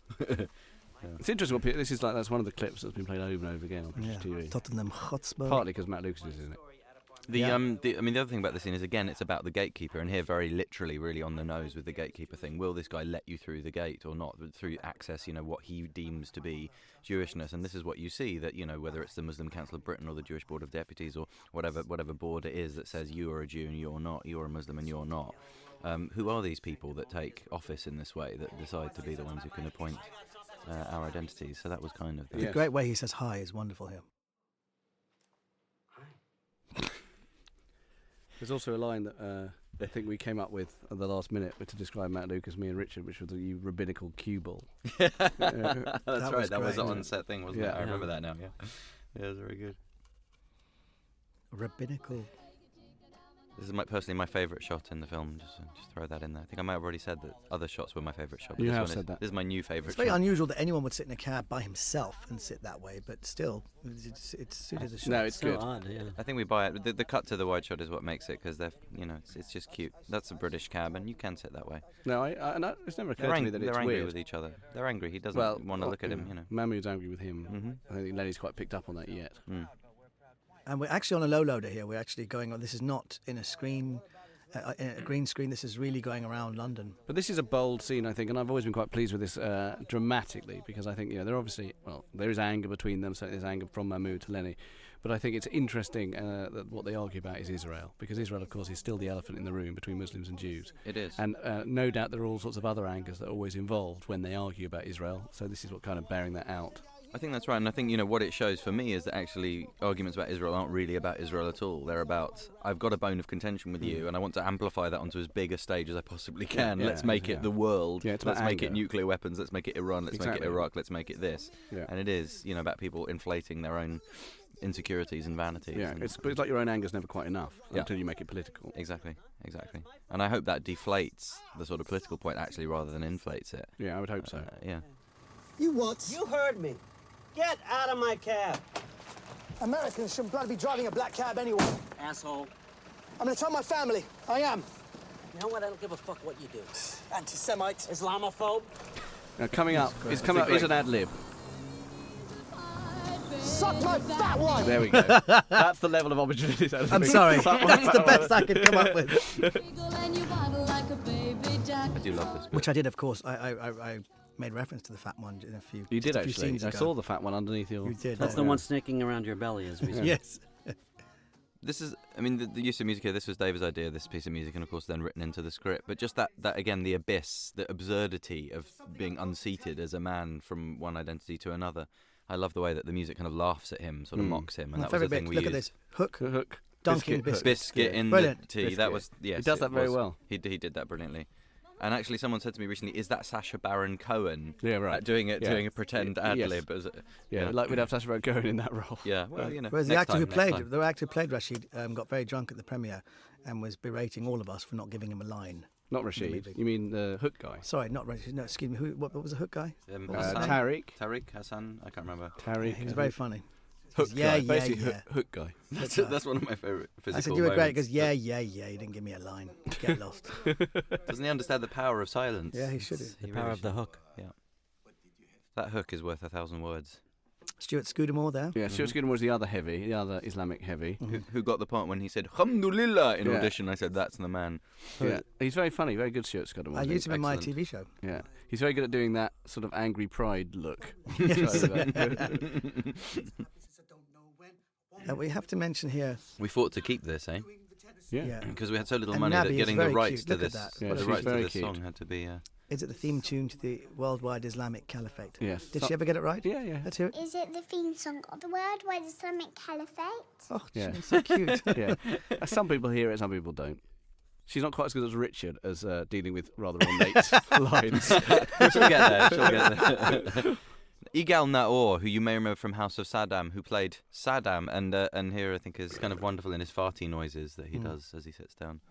It's interesting. This is that's one of the clips that's been played over and over again on British TV. Tottenham Hotspur. Partly because Matt Lucas is in it. The other thing about the scene is, again, it's about the gatekeeper, and here very literally, really on the nose with the gatekeeper thing. Will this guy let you through the gate or not? Through access, what he deems to be Jewishness, and this is what you see, that, whether it's the Muslim Council of Britain or the Jewish Board of Deputies or whatever board it is that says you are a Jew and you're not, you're a Muslim and you're not. Who are these people that take office in this way, that decide to be the ones who can appoint our identities? So that was kind of... The great way he says hi is wonderful here. There's also a line that I think we came up with at the last minute to describe Matt Lucas, me and Richard, which was the rabbinical cue ball. That's right, that was great, an on-set thing, wasn't it? I remember that now, yeah. Yeah, it was very good. Rabbinical. This is personally my favourite shot in the film. Just throw that in there. I think I might have already said that other shots were my favourite shot. You have said that. This is my new favourite shot. It's very unusual that anyone would sit in a cab by himself and sit that way, but still, it's suited the shot. No, it's So good. odd, yeah. I think we buy it. The cut to the wide shot is what makes it, because they're, it's just cute. That's a British cab, and you can sit that way. No, it's never occurred to me that it's they're angry weird. with each other. They're angry. He doesn't want to look at him. Mahmud's angry with him. Mm-hmm. I don't think Lenny's quite picked up on that yet. Mm. And we're actually on a low loader here. We're actually going on. This is not in a screen. In a green screen. This is really going around London. But this is a bold scene, I think, and I've always been quite pleased with this dramatically, because I think they're obviously, there is anger between them, so there's anger from Mahmud to Lenny, but I think it's interesting that what they argue about is Israel, because Israel, of course, is still the elephant in the room between Muslims and Jews. It is. And no doubt there are all sorts of other angers that are always involved when they argue about Israel, so this is what kind of bearing that out. I think that's right, and I think what it shows for me is that actually arguments about Israel aren't really about Israel at all. They're about, I've got a bone of contention with you, and I want to amplify that onto as big a stage as I possibly can. Let's make it the world. Let's make it nuclear weapons. Let's make it Iran. Let's make it Iraq. Let's make it this. Yeah. And it is, about people inflating their own insecurities and vanities. Yeah, it's like your own anger's never quite enough until you make it political. Exactly. And I hope that deflates the sort of political point actually, rather than inflates it. Yeah, I would hope so. Yeah. You what? You heard me. Get out of my cab. Americans shouldn't bloody be driving a black cab anyway. Asshole. I'm gonna tell my family. I am. You know what? I don't give a fuck what you do. Anti-Semite. Islamophobe. Now, coming up is an ad lib. Suck my fat one! There we go. That's the level of opportunity. I'm sorry. That's the best I could come up with. I do love this bit. Which I did, of course. I made reference to the fat one in a few. You did just a few actually. scenes I ago. saw the fat one underneath your. You did. That's the one snaking around your belly as we speak. Yes. This is, the use of music here, this was David's idea, this piece of music, and of course then written into the script. But just that again, the abyss, the absurdity of being unseated as a man from one identity to another. I love the way that the music kind of laughs at him, sort of mocks him, and My that was the favourite thing bit. we Look used. at this hook. Hook. Dunking biscuit. Biscuit in Brilliant. the tea. Biscuit. That was, yes. He does that very well. He did that brilliantly. And actually, someone said to me recently, "Is that Sacha Baron Cohen?" Yeah, right. Doing a pretend ad lib. Yeah, like we'd have Sacha Baron Cohen in that role. Yeah, well, Whereas the next actor time. who played Rashid got very drunk at the premiere and was berating all of us for not giving him a line. Not Rashid. You mean the hook guy? Sorry, not Rashid. No, excuse me. What was the hook guy? Tariq. Hassan, I can't remember. Tariq. He was very funny. Hook Yeah, guy. yeah, Basically, yeah. hook guy. That's one of my favourite physical I said, you were great. He moments. goes, yeah. You didn't give me a line. Get lost. Doesn't he understand the power of silence? Yeah, he should have. The power of the hook. Yeah. That hook is worth 1,000 words. Stuart Scudamore there. Yeah, Stuart Scudamore was the other Islamic heavy. Who got the part when he said "Alhamdulillah" in audition? I said, "That's the man." Yeah, he's very funny, very good, Stuart Scudamore. I used him in my Excellent. TV show. Yeah, he's very good at doing that sort of angry pride look. Yes. So, We have to mention here. We fought to keep this, eh? yeah. Because we had so little And money Nabi that is getting the very rights cute. to Look at this, that. Yeah, the she's rights to very this cute. song had to be. Is it the theme tune to the worldwide Islamic Caliphate? Yes. Did she ever get it right? Yeah, yeah. Let's hear it. Is it the theme song of the worldwide Islamic Caliphate? Oh, Yeah. she's so cute. Yeah. Some people hear it, some people don't. She's not quite as good as Richard as dealing with rather ornate lines. She'll get there. Igal Naor, who you may remember from House of Saddam, who played Saddam, and here I think is kind of wonderful in his farty noises that he does as he sits down.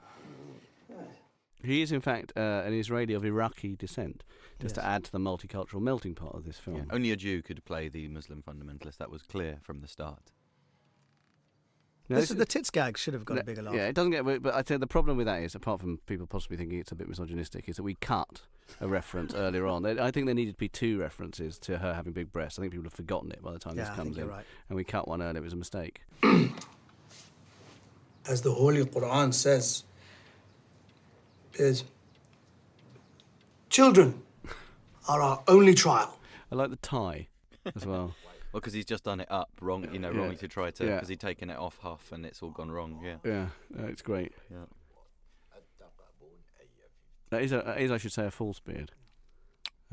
He is, in fact, an Israeli of Iraqi descent, just to add to the multicultural melting pot of this film. Yeah, only a Jew could play the Muslim fundamentalist. That was clear from the start. This is the tits gag should have got a bigger laugh. Yeah, it doesn't get. But I'd say the problem with that is, apart from people possibly thinking it's a bit misogynistic, is that we cut a reference earlier on. I think there needed to be 2 references to her having big breasts. I think people have forgotten it by the time this comes in. Right. And we cut one earlier. It was a mistake. As the Holy Quran says, is children are our only trial. I like the tie as well. Well, because he's just done it up wrong, wrongly to try to, because he'd taken it off half and it's all gone wrong. Yeah, it's great. Yeah. That is, I should say, a false beard.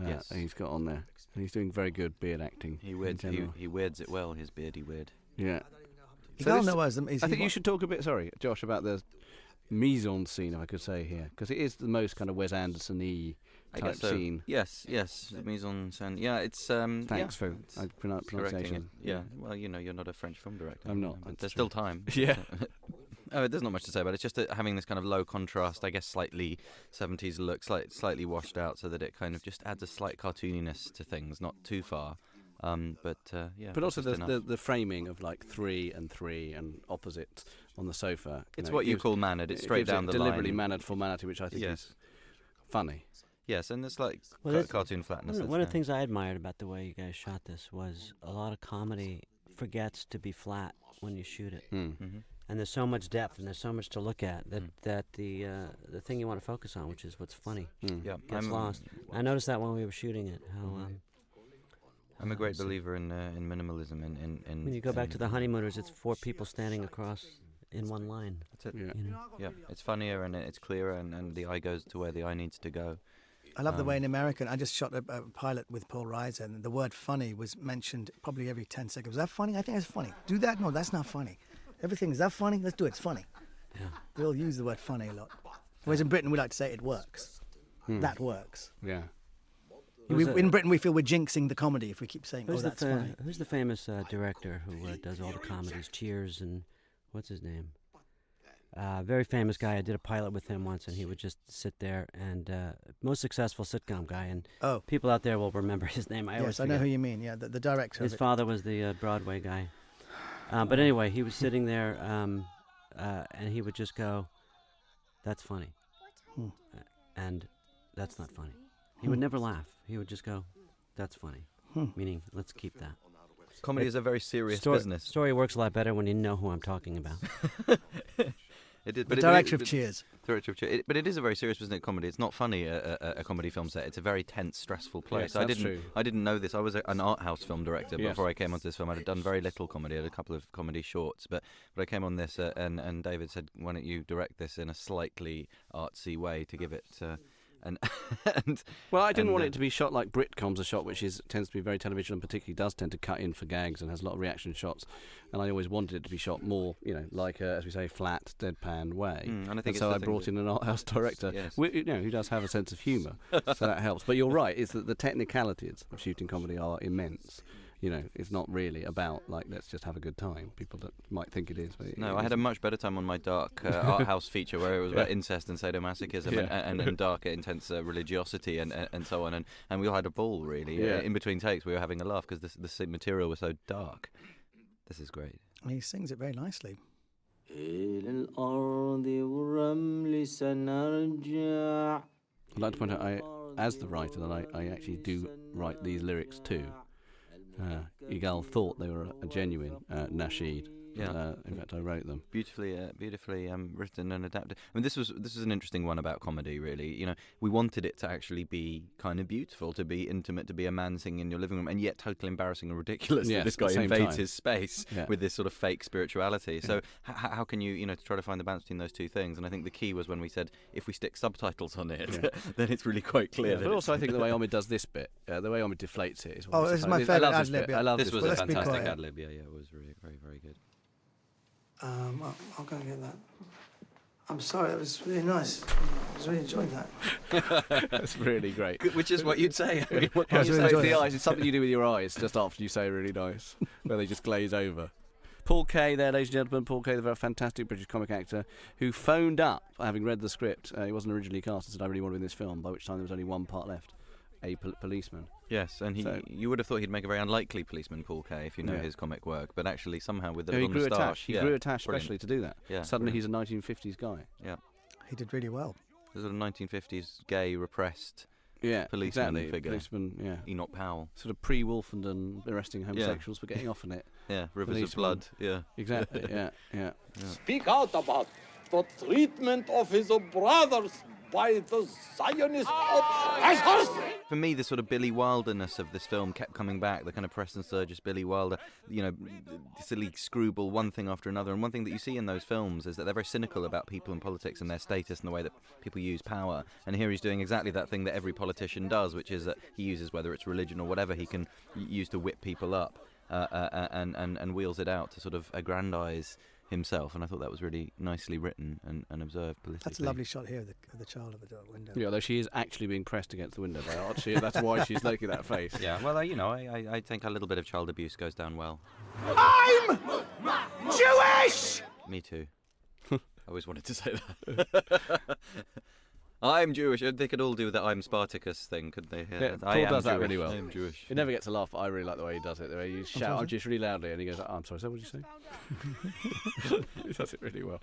Yes. He's got on there, and he's doing very good beard acting. He weirds it well. His beardy weird. Yeah. I think you should talk a bit, sorry, Josh, about the mise en scene, if I could say here, because it is the most kind of Wes Anderson-y type scene. Yes, mise en scène. Yeah, it's Thanks for pronunciation. Yeah, well, you're not a French film director. I'm not. But there's still time. Yeah. There's not much to say about it. It's just having this kind of low contrast, I guess, slightly 70s look, slightly washed out, so that it kind of just adds a slight cartooniness to things, not too far. But also the framing of like 3 and 3 and opposite on the sofa. It's what you call mannered. It's straight down the line. Deliberately mannered formality, which I think is funny. Yes, and there's like cartoon flatness. One of the things I admired about the way you guys shot this was a lot of comedy forgets to be flat when you shoot it. Mm-hmm. And there's so much depth and there's so much to look at that the thing you want to focus on, which is what's funny, gets lost. I noticed that when we were shooting it. How I'm a great believer in minimalism. When you go back to the Honeymooners, it's 4 people standing across in one line. That's it. Yeah, it's funnier and it's clearer, and the eye goes to where the eye needs to go. I love the way in American, I just shot a pilot with Paul Reiser, and the word funny was mentioned probably every 10 seconds. Was that funny? I think that's funny. Do that? No, that's not funny. Everything, is that funny? Let's do it. It's funny. Yeah. We all use the word funny a lot. Whereas in Britain, we like to say it works. That works. Yeah. In Britain, we feel we're jinxing the comedy if we keep saying, that's funny. Who's the famous director who does all the comedies? Cheers and what's his name? Very famous guy. I did a pilot with him once, and he would just sit there and most successful sitcom guy. And people out there will remember his name. I know who you mean. Yeah, the director. His father was the Broadway guy. But anyway, he was sitting there, and he would just go, "That's funny," and that's not funny. He would never laugh. He would just go, "That's funny," meaning let's keep that. Comedy is a very serious business. Story works a lot better when you know who I'm talking about. It is, but the director of Cheers. But it is a very serious business. Comedy. It's not funny. A comedy film set. It's a very tense, stressful place. Yes, that's true. I didn't know this. I was an art house film director before I came onto this film. I'd done very little comedy. I had a couple of comedy shorts, but I came on this, and David said, "Why don't you direct this in a slightly artsy way to give it." Well, I didn't want it to be shot like Britcom's a shot, which tends to be very television and particularly does tend to cut in for gags and has a lot of reaction shots. And I always wanted it to be shot more, like as we say, flat, deadpan way. And I think so I brought in an art house director, who does have a sense of humour, so that helps. But you're right; it's that the technicalities of shooting comedy are immense. It's not really about let's just have a good time. People that might think it is. But I had a much better time on my dark art house feature where it was about incest and sadomasochism and dark, intense religiosity and so on. And we all had a ball, really. In between takes, we were having a laugh because the material was so dark. This is great. And he sings it very nicely. I'd like to point out, as the writer, that I actually do write these lyrics too. Igal thought they were a genuine Rashid. In fact, I wrote them. Beautifully written and adapted. I mean, this was an interesting one about comedy, really. We wanted it to actually be kind of beautiful, to be intimate, to be a man singing in your living room, and yet totally embarrassing and ridiculous that this guy invades his space with this sort of fake spirituality. So how can you, try to find the balance between those two things? And I think the key was when we said, if we stick subtitles on it, then it's really quite clear. But also I think the way Omid does this bit, the way Omid deflates it is... this is my favourite ad-lib. I love this. This was a fantastic ad-lib, it was really very, very good. I'll go and get that. I'm sorry, that was really nice. I was really enjoying that. That's really great. Which is what you'd say. What you say with the eyes. It's something you do with your eyes just after you say really nice, where they just glaze over. Paul Kay there, ladies and gentlemen. Paul Kay, the very fantastic British comic actor who phoned up, having read the script. He wasn't originally cast and said, I really want to be in this film, by which time there was only one part left. a policeman. Yes, and you would have thought he'd make a very unlikely policeman, Paul Kay, if you know his comic work. But actually, somehow with the little moustache, he grew attached especially to do that. Yeah, suddenly he's a 1950s guy. Yeah, he did really well. There's a 1950s gay repressed. Policeman figure. Policeman, Enoch Powell. Sort of pre-Wolfenden arresting homosexuals for getting off on it. Yeah, Rivers of Blood. Yeah. Exactly, yeah. Speak out about the treatment of his brothers by the Zionist oppressors! For me, the sort of Billy Wilderness of this film kept coming back, the kind of Preston Sturges, Billy Wilder, silly screwball, one thing after another. And one thing that you see in those films is that they're very cynical about people and politics and their status and the way that people use power. And here he's doing exactly that thing that every politician does, which is that he uses, whether it's religion or whatever, he can use to whip people up and wheels it out to sort of aggrandise himself, and I thought that was really nicely written and observed politically. That's a lovely shot here of the child at the window. Yeah, although she is actually being pressed against the window by Archie, that's why she's making that face. Yeah, well, I think a little bit of child abuse goes down well. I'm Jewish! Me too. I always wanted to say that. I'm Jewish. They could all do the I'm Spartacus thing, couldn't they? Yeah, Paul does that really well. I am Jewish. He never gets a laugh, but I really like the way he does it. The way you shout I'm Jewish really loudly and he goes, I'm sorry, so what did you say? He does it really well.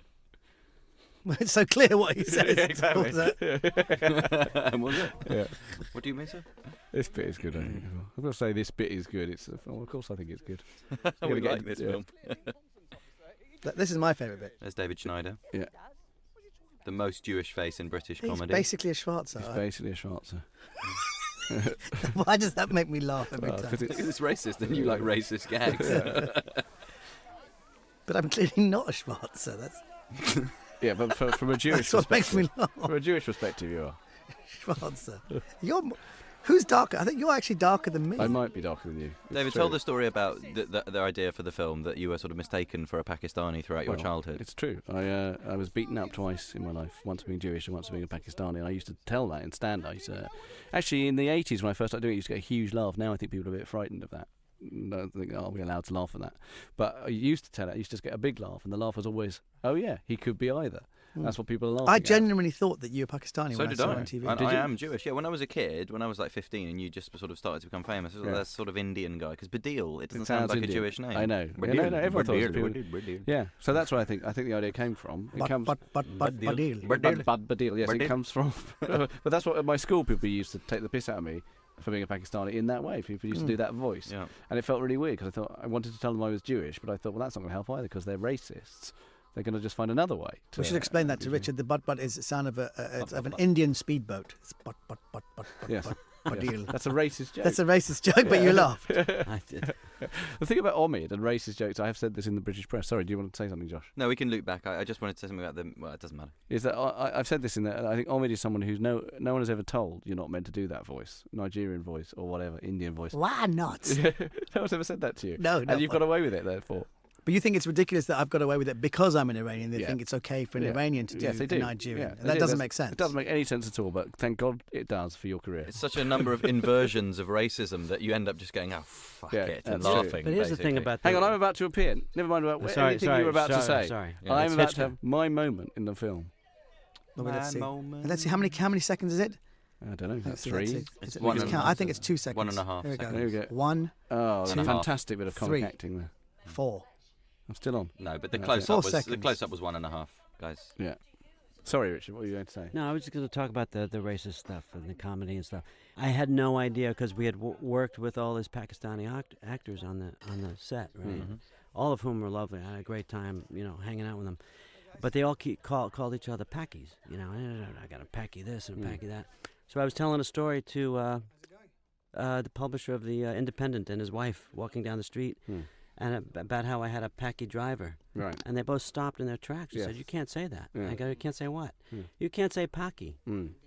Well, it's so clear what he says. Yeah, exactly. And was it? Yeah. What do you mean, sir? This bit is good, I think. I'm going to say this bit is good. Of course I think it's good. We like this film. This is my favourite bit. There's David Schneider. Yeah. The most Jewish face in British comedy. He's basically a Schwarzer. He's basically a Schwarzer. Why does that make me laugh every time? Because it's racist and you like racist gags. But I'm clearly not a Schwarzer. That's... Yeah, but from a Jewish That's what makes me laugh. From a Jewish perspective, you are. Schwarzer. Who's darker? I think you're actually darker than me. I might be darker than you. David, tell the story about the idea for the film that you were sort of mistaken for a Pakistani throughout your childhood. It's true. I was beaten up twice in my life, once being Jewish and once being a Pakistani. And I used to tell that in stand. Actually, in the 80s when I first started doing it, I used to get a huge laugh. Now I think people are a bit frightened of that. I don't think, are we allowed to laugh at that? But I used to tell it, I used to just get a big laugh, and the laugh was always, oh yeah, he could be either. That's what people are laughing I at. genuinely thought that you were Pakistani when I saw I. on TV. And I am Jewish. Yeah, when I was a kid, when I was like 15 and you just sort of started to become famous, I was like, that sort of Indian guy. Because Badil, it doesn't sound like Indian. a Jewish name. I know. Badil. No, everyone thought it was Badil. Yeah, so that's where I think the idea came from. Badil. Badil, yes, it comes from. But that's what at my school people used to take the piss out of me for being a Pakistani in that way. People used to do that voice. Yeah. And it felt really weird because I thought I wanted to tell them I was Jewish, but I thought, well, that's not going to help either because they're racists. They're going to just find another way. We should explain that to Richard. The butt is the sound of an Indian speedboat. It's butt. Yes. Badil. That's a racist joke. That's a racist joke, but you laughed. I did. The thing about Omid and racist jokes, I have said this in the British press. Sorry, do you want to say something, Josh? No, we can loop back. I just wanted to say something about them. Well, it doesn't matter. Is that I've said this in there. I think Omid is someone who's no one has ever told you're not meant to do that voice, Nigerian voice or whatever, Indian voice. Why not? No one's ever said that to you. No. And you've got away with it, therefore. But you think it's ridiculous that I've got away with it because I'm an Iranian. They think it's okay for an Iranian to do a Nigerian. Yeah. And that doesn't make sense. It doesn't make any sense at all, but thank God it does for your career. It's such a number of inversions of racism that you end up just going, oh, fuck it, and laughing. But here's the thing about Hang on, I'm about to appear. Never mind about anything you were about to say. Sorry. Yeah, I'm about to have my moment in the film. Let's see. How many seconds is it? I don't know. That's 3. It's 1.5. I think it's 2 seconds. 1.5 Here seconds. we go. 1. Oh, two, a fantastic bit of comic 3, acting there. 4. I'm still on. No, but the Yeah, close-up 4 was seconds. the close-up was 1.5, guys. Yeah. Sorry, Richard. What were you going to say? No, I was just going to talk about the racist stuff and the comedy and stuff. I had no idea because we had worked with all these Pakistani actors on the set, right? Mm-hmm. All of whom were lovely. I had a great time, hanging out with them. But they all called each other Pakis. I got a Paki this and a Paki that. So I was telling a story to the publisher of the Independent and his wife walking down the street. And about how I had a Paki driver. Right. And they both stopped in their tracks and said, you can't say that. Yeah. I go, you can't say what? You can't say Paki.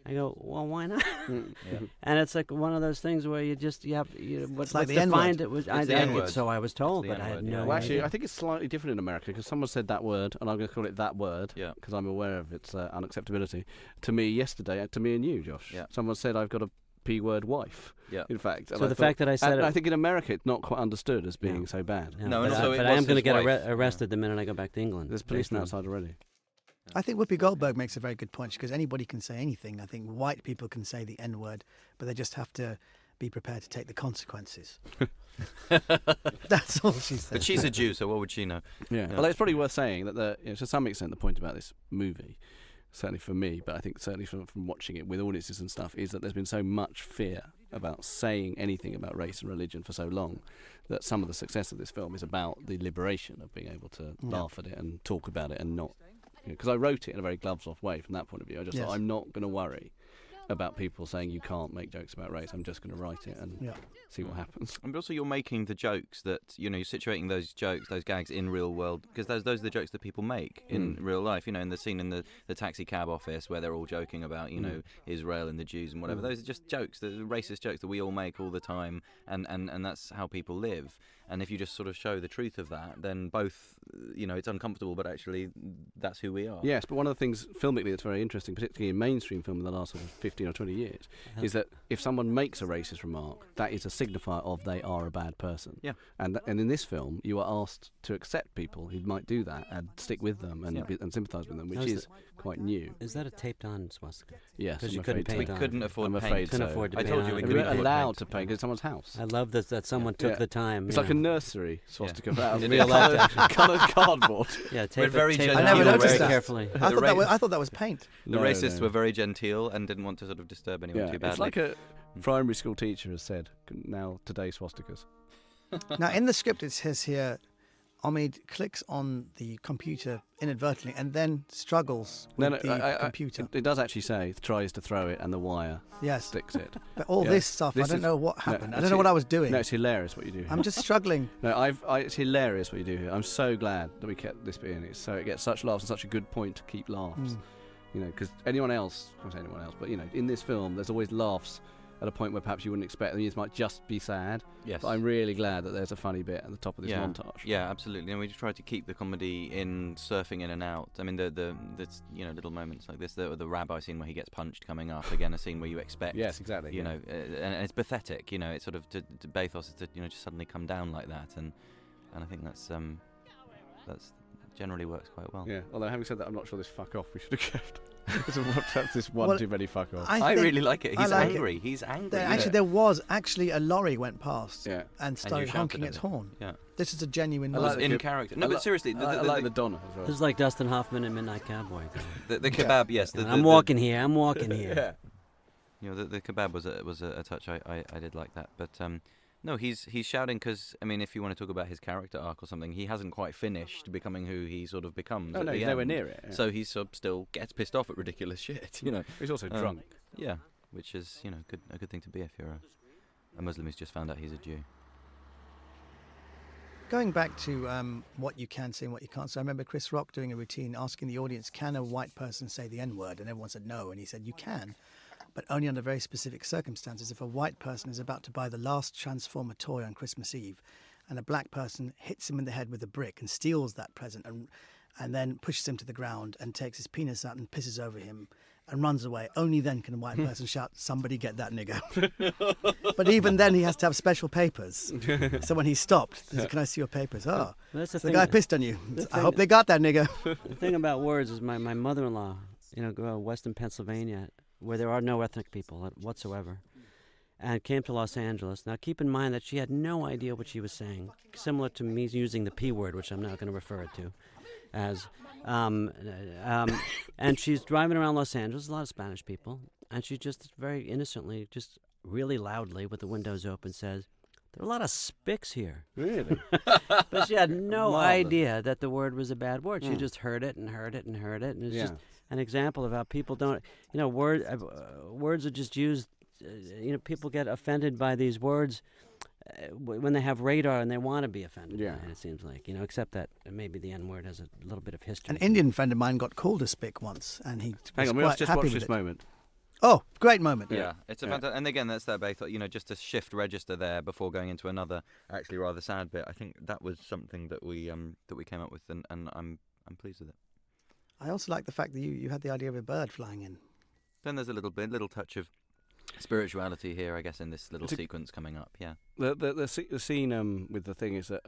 I go, well, why not? Yeah. And it's like one of those things where what's like like the N-word. it was. It's the N-word. So I was told, but I had no Well, actually, idea. I think it's slightly different in America because someone said that word, and I'm going to call it that word because I'm aware of its unacceptability. To me yesterday, to me and you, Josh, someone said I've got a P-word wife. Yeah. In fact. So the fact that I said it, I think in America it's not quite understood as being so bad. No, but and also I it am was going to his get wife. arrested the minute I go back to England. There's policemen outside already. I think Whoopi Goldberg makes a very good point because anybody can say anything. I think white people can say the N-word, but they just have to be prepared to take the consequences. That's all she says. But she's a Jew, so what would she know? Yeah. Well, it's probably worth saying that to some extent the point about this movie, certainly for me, but I think certainly from watching it with audiences and stuff, is that there's been so much fear about saying anything about race and religion for so long that some of the success of this film is about the liberation of being able to laugh at it and talk about it and not... Because I wrote it in a very gloves-off way from that point of view. I just thought, I'm not going to worry about people saying you can't make jokes about race. I'm just going to write it and see what happens. And also, you're making the jokes that you're situating those jokes, those gags in real world, because those are the jokes that people make in real life. In the scene in the taxi cab office where they're all joking about Israel and the Jews and whatever. Those are just jokes, the racist jokes that we all make all the time, and that's how people live. And if you just sort of show the truth of that, then both, it's uncomfortable, but actually that's who we are. Yes, but one of the things filmically that's very interesting, particularly in mainstream film in the last sort of 15 or 20 years, is that if someone makes a racist remark, that is a signifier of they are a bad person. Yeah. And in this film, you are asked to accept people who might do that and stick with them and sympathise with them, which is quite new. Is that a taped-on swastika? Yes, because you couldn't paint. We couldn't afford I'm paint. afraid couldn't so. afford to I paint told on you we it. We couldn't weren't afford allowed paint. to paint because it's someone's house. I love that someone took the time. It's like a nursery swastika out of Real life, coloured cardboard. Yeah, We're tape very it, tape it genteel. I never down noticed very that. carefully. I thought that was paint. The racists were very genteel and didn't want to sort of disturb anyone too badly. It's like a primary school teacher has said, now today swastikas. Now, in the script, it says here, Omid clicks on the computer inadvertently and then struggles with the computer. It does actually say, tries to throw it and the wire sticks it. But all this stuff, I don't know what happened. I don't know what I was doing. No, it's hilarious what you do here. I'm just struggling. No, it's hilarious what you do here. I'm so glad that we kept this bit in. It gets such laughs and such a good point to keep laughs. Because anyone else, I won't say anyone else, but in this film, there's always laughs at a point where perhaps you wouldn't expect them. It might just be sad. Yes. But I'm really glad that there's a funny bit at the top of this montage. Yeah, absolutely. And we just try to keep the comedy surfing in and out. I mean, the little moments like this, the rabbi scene where he gets punched coming up, again, a scene where you expect. Yes, exactly. And it's pathetic. It's sort of to Bathos to just suddenly come down like that, and I think that's generally works quite well. Yeah. Although having said that, I'm not sure this fuck off we should have kept. That's this one too many fuck off. I really like it. He's angry. He's angry. There was a lorry went past and started honking its horn. Yeah. This is a genuine noise. In character. No, but seriously. I like the Donna as well. This is like Dustin Hoffman in Midnight Cowboy. The kebab, yes. I'm walking here. Yeah. The kebab was a touch. I did like that. But no, he's shouting because, I mean, if you want to talk about his character arc or something, he hasn't quite finished becoming who he sort of becomes. No, he's nowhere near it. Yeah. So he sort of still gets pissed off at ridiculous shit, He's also drunk. Yeah, which is, a good thing to be if you're a Muslim who's just found out he's a Jew. Going back to what you can say and what you can't say, I remember Chris Rock doing a routine asking the audience, can a white person say the N-word? And everyone said no, and he said, you can, but only under very specific circumstances. If a white person is about to buy the last Transformer toy on Christmas Eve and a black person hits him in the head with a brick and steals that present and then pushes him to the ground and takes his penis out and pisses over him and runs away, only then can a white person shout, somebody get that nigger. But even then he has to have special papers. So when he stopped, he said, can I see your papers? Oh, that's the guy pissed on you. I hope they got that nigger. The thing about words is my mother-in-law, Western Pennsylvania, where there are no ethnic people whatsoever, and came to Los Angeles. Now, keep in mind that she had no idea what she was saying, similar to me using the P word, which I'm not going to refer it to as. And she's driving around Los Angeles, a lot of Spanish people, and she just very innocently, just really loudly with the windows open says, there are a lot of spics here. Really? But she had no idea that the word was a bad word. She just heard it and heard it and heard it, and it's just an example of how people don't, words are just used. People get offended by these words when they have radar and they want to be offended. Yeah, and it seems like except that maybe the N-word has a little bit of history. An Indian friend of mine got called a spick once, and he was Hang on, quite let's just happy watch with this it. moment. Oh, great moment. Yeah, it's a fantastic, and again, that's that Bath, just to shift register there before going into another actually rather sad bit. I think that was something that we came up with, and I'm pleased with it. I also like the fact that you had the idea of a bird flying in. Then there's a little touch of spirituality here, I guess, in this little sequence coming up. Yeah. The scene with the thing is that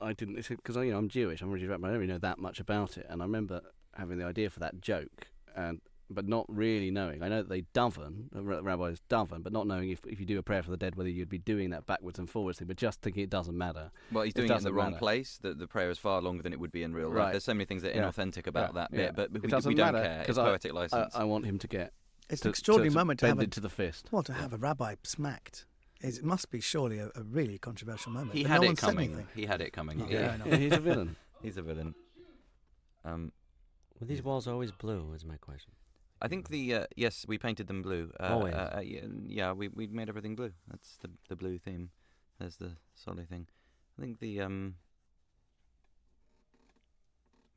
I didn't, because I'm Jewish, I'm religious rabbi, I don't really know that much about it, and I remember having the idea for that joke, but not really knowing. I know that they daven, rabbis daven, but not knowing if you do a prayer for the dead, whether you'd be doing that backwards and forwards thing, but just thinking it doesn't matter. Well, he's doing it in the wrong place. The prayer is far longer than it would be in real life. Right. There's so many things that are inauthentic about that bit, but we doesn't don't matter, care. It's poetic license. I want him to get... It's an extraordinary moment to bend have it to the fist. Well, to have a rabbi smacked. It must be surely a really controversial moment. He but had no it one said coming. anything. He had it coming. Yeah. He's a villain. He's a villain. Were these walls always blue, is my question. I think yes, we painted them blue. Always. Yeah, we made everything blue. That's the blue theme. There's the solid thing. I think the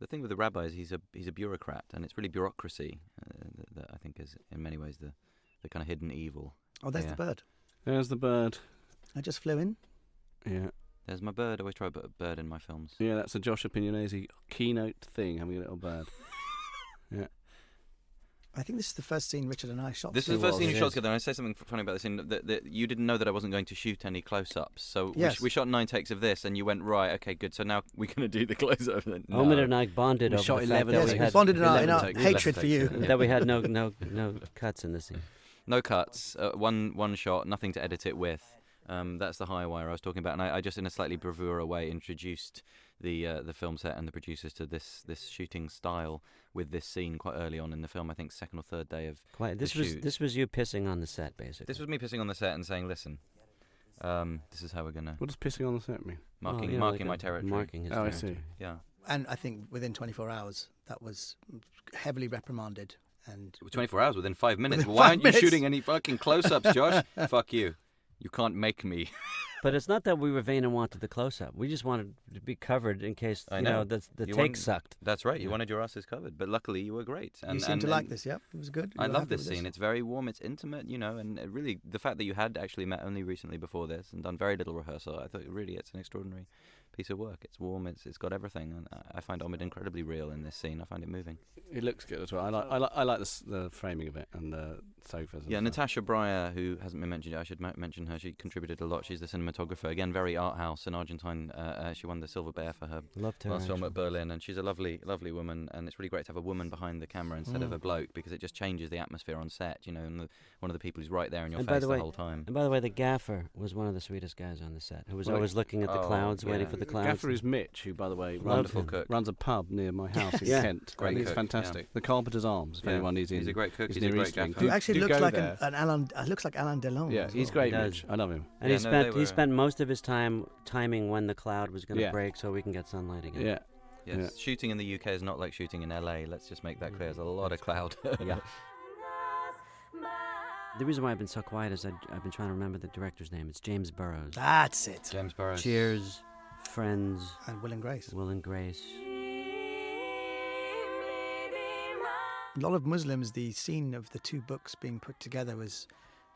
thing with the rabbi is he's a bureaucrat, and it's really bureaucracy that I think is in many ways the kind of hidden evil. Oh, there's the bird. There's the bird. I just flew in. Yeah. There's my bird. I always try to put a bird in my films. Yeah, that's a Josh Opinionese keynote thing, having a little bird. Yeah. I think this is the first scene Richard and I shot. This is the first scene we shot together, and I say something funny about this scene, that you didn't know that I wasn't going to shoot any close-ups. So we shot 9 takes of this, and you went, right, okay, good, so now we're going to do the close-up. No. Omid and I bonded we over shot the fact 11 that yes, we we had bonded in our 11 hatred for you. that we had no cuts in the scene. No cuts, one shot, nothing to edit it with. That's the high wire I was talking about, and I just, in a slightly bravura way, introduced the film set and the producers to this shooting style with this scene quite early on in the film. I think second or third day of the shoot. This was you pissing on the set, basically. This was me pissing on the set and saying, "Listen, this is how we're gonna." What does pissing on the set mean? Marking my territory. Marking his territory. I see. Yeah. And I think within 24 hours, that was heavily reprimanded. And 24 hours, within 5 minutes. Within Why 5 aren't minutes? you shooting any fucking close-ups, Josh? Fuck you. You can't make me. But it's not that we were vain and wanted the close-up. We just wanted to be covered in case the take sucked. That's right. You wanted your asses covered, but luckily you were great. And, you seemed to like this, yeah? It was good. I love this scene. It's very warm. It's intimate, and it really the fact that you had actually met only recently before this and done very little rehearsal. I thought really it's an extraordinary piece of work. It's warm. It's got everything, and I find Omid incredibly real in this scene. I find it moving. It looks good as well. I like the framing of it and the sofas. And Natasha Breyer, who hasn't been mentioned yet, I should mention her. She contributed a lot. She's the cinematographer. Again, very art house in Argentine. She won the Silver Bear for her last film at Berlin, and she's a lovely, lovely woman. And it's really great to have a woman behind the camera instead of a bloke, because it just changes the atmosphere on set. And one of the people who's right there in your face the whole time. And by the way, the gaffer was one of the sweetest guys on the set, who was always looking at the clouds, waiting for the clouds. Gaffer is Mitch, who, by the way, wonderful cook, runs a pub near my house in Kent. Great He's cook, fantastic. The Carpenter's Arms, if anyone needs him. He's a great cook. He's a great gaffer. He actually looks like an Alain. Looks like Alain Delon. Yeah, he's great, Mitch. I love him. And he spent most of his time timing when the cloud was going to break, so we can get sunlight again. Yeah. Yes. Yeah. Shooting in the UK is not like shooting in LA. Let's just make that clear. There's a lot of cloud. Yeah. The reason why I've been so quiet is I've been trying to remember the director's name. It's James Burrows. That's it. James Burrows. Cheers, Friends, and Will and Grace. Will and Grace. A lot of Muslims, the scene of the two books being put together was,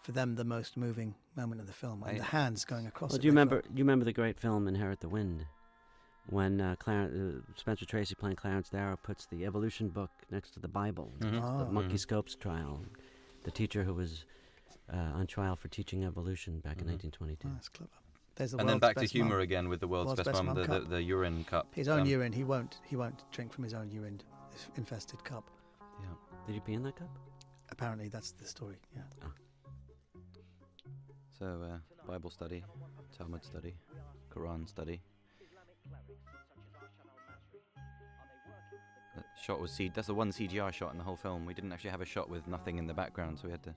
for them, the most moving moment of the film, and the hands going across. Well, do you remember the great film Inherit the Wind, when Spencer Tracy playing Clarence Darrow puts the evolution book next to the Bible, the Monkey Scopes trial, the teacher who was on trial for teaching evolution back in 1922. Oh, that's clever. There's the and then back to humour again with the world's best mum, the urine cup. His own urine. He won't drink from his own urine infested cup. Yeah. Did you pee in that cup? Apparently, that's the story. Yeah. Oh. So, Bible study, Talmud study, Quran study. That shot was that's the one CGI shot in the whole film. We didn't actually have a shot with nothing in the background, so we had to.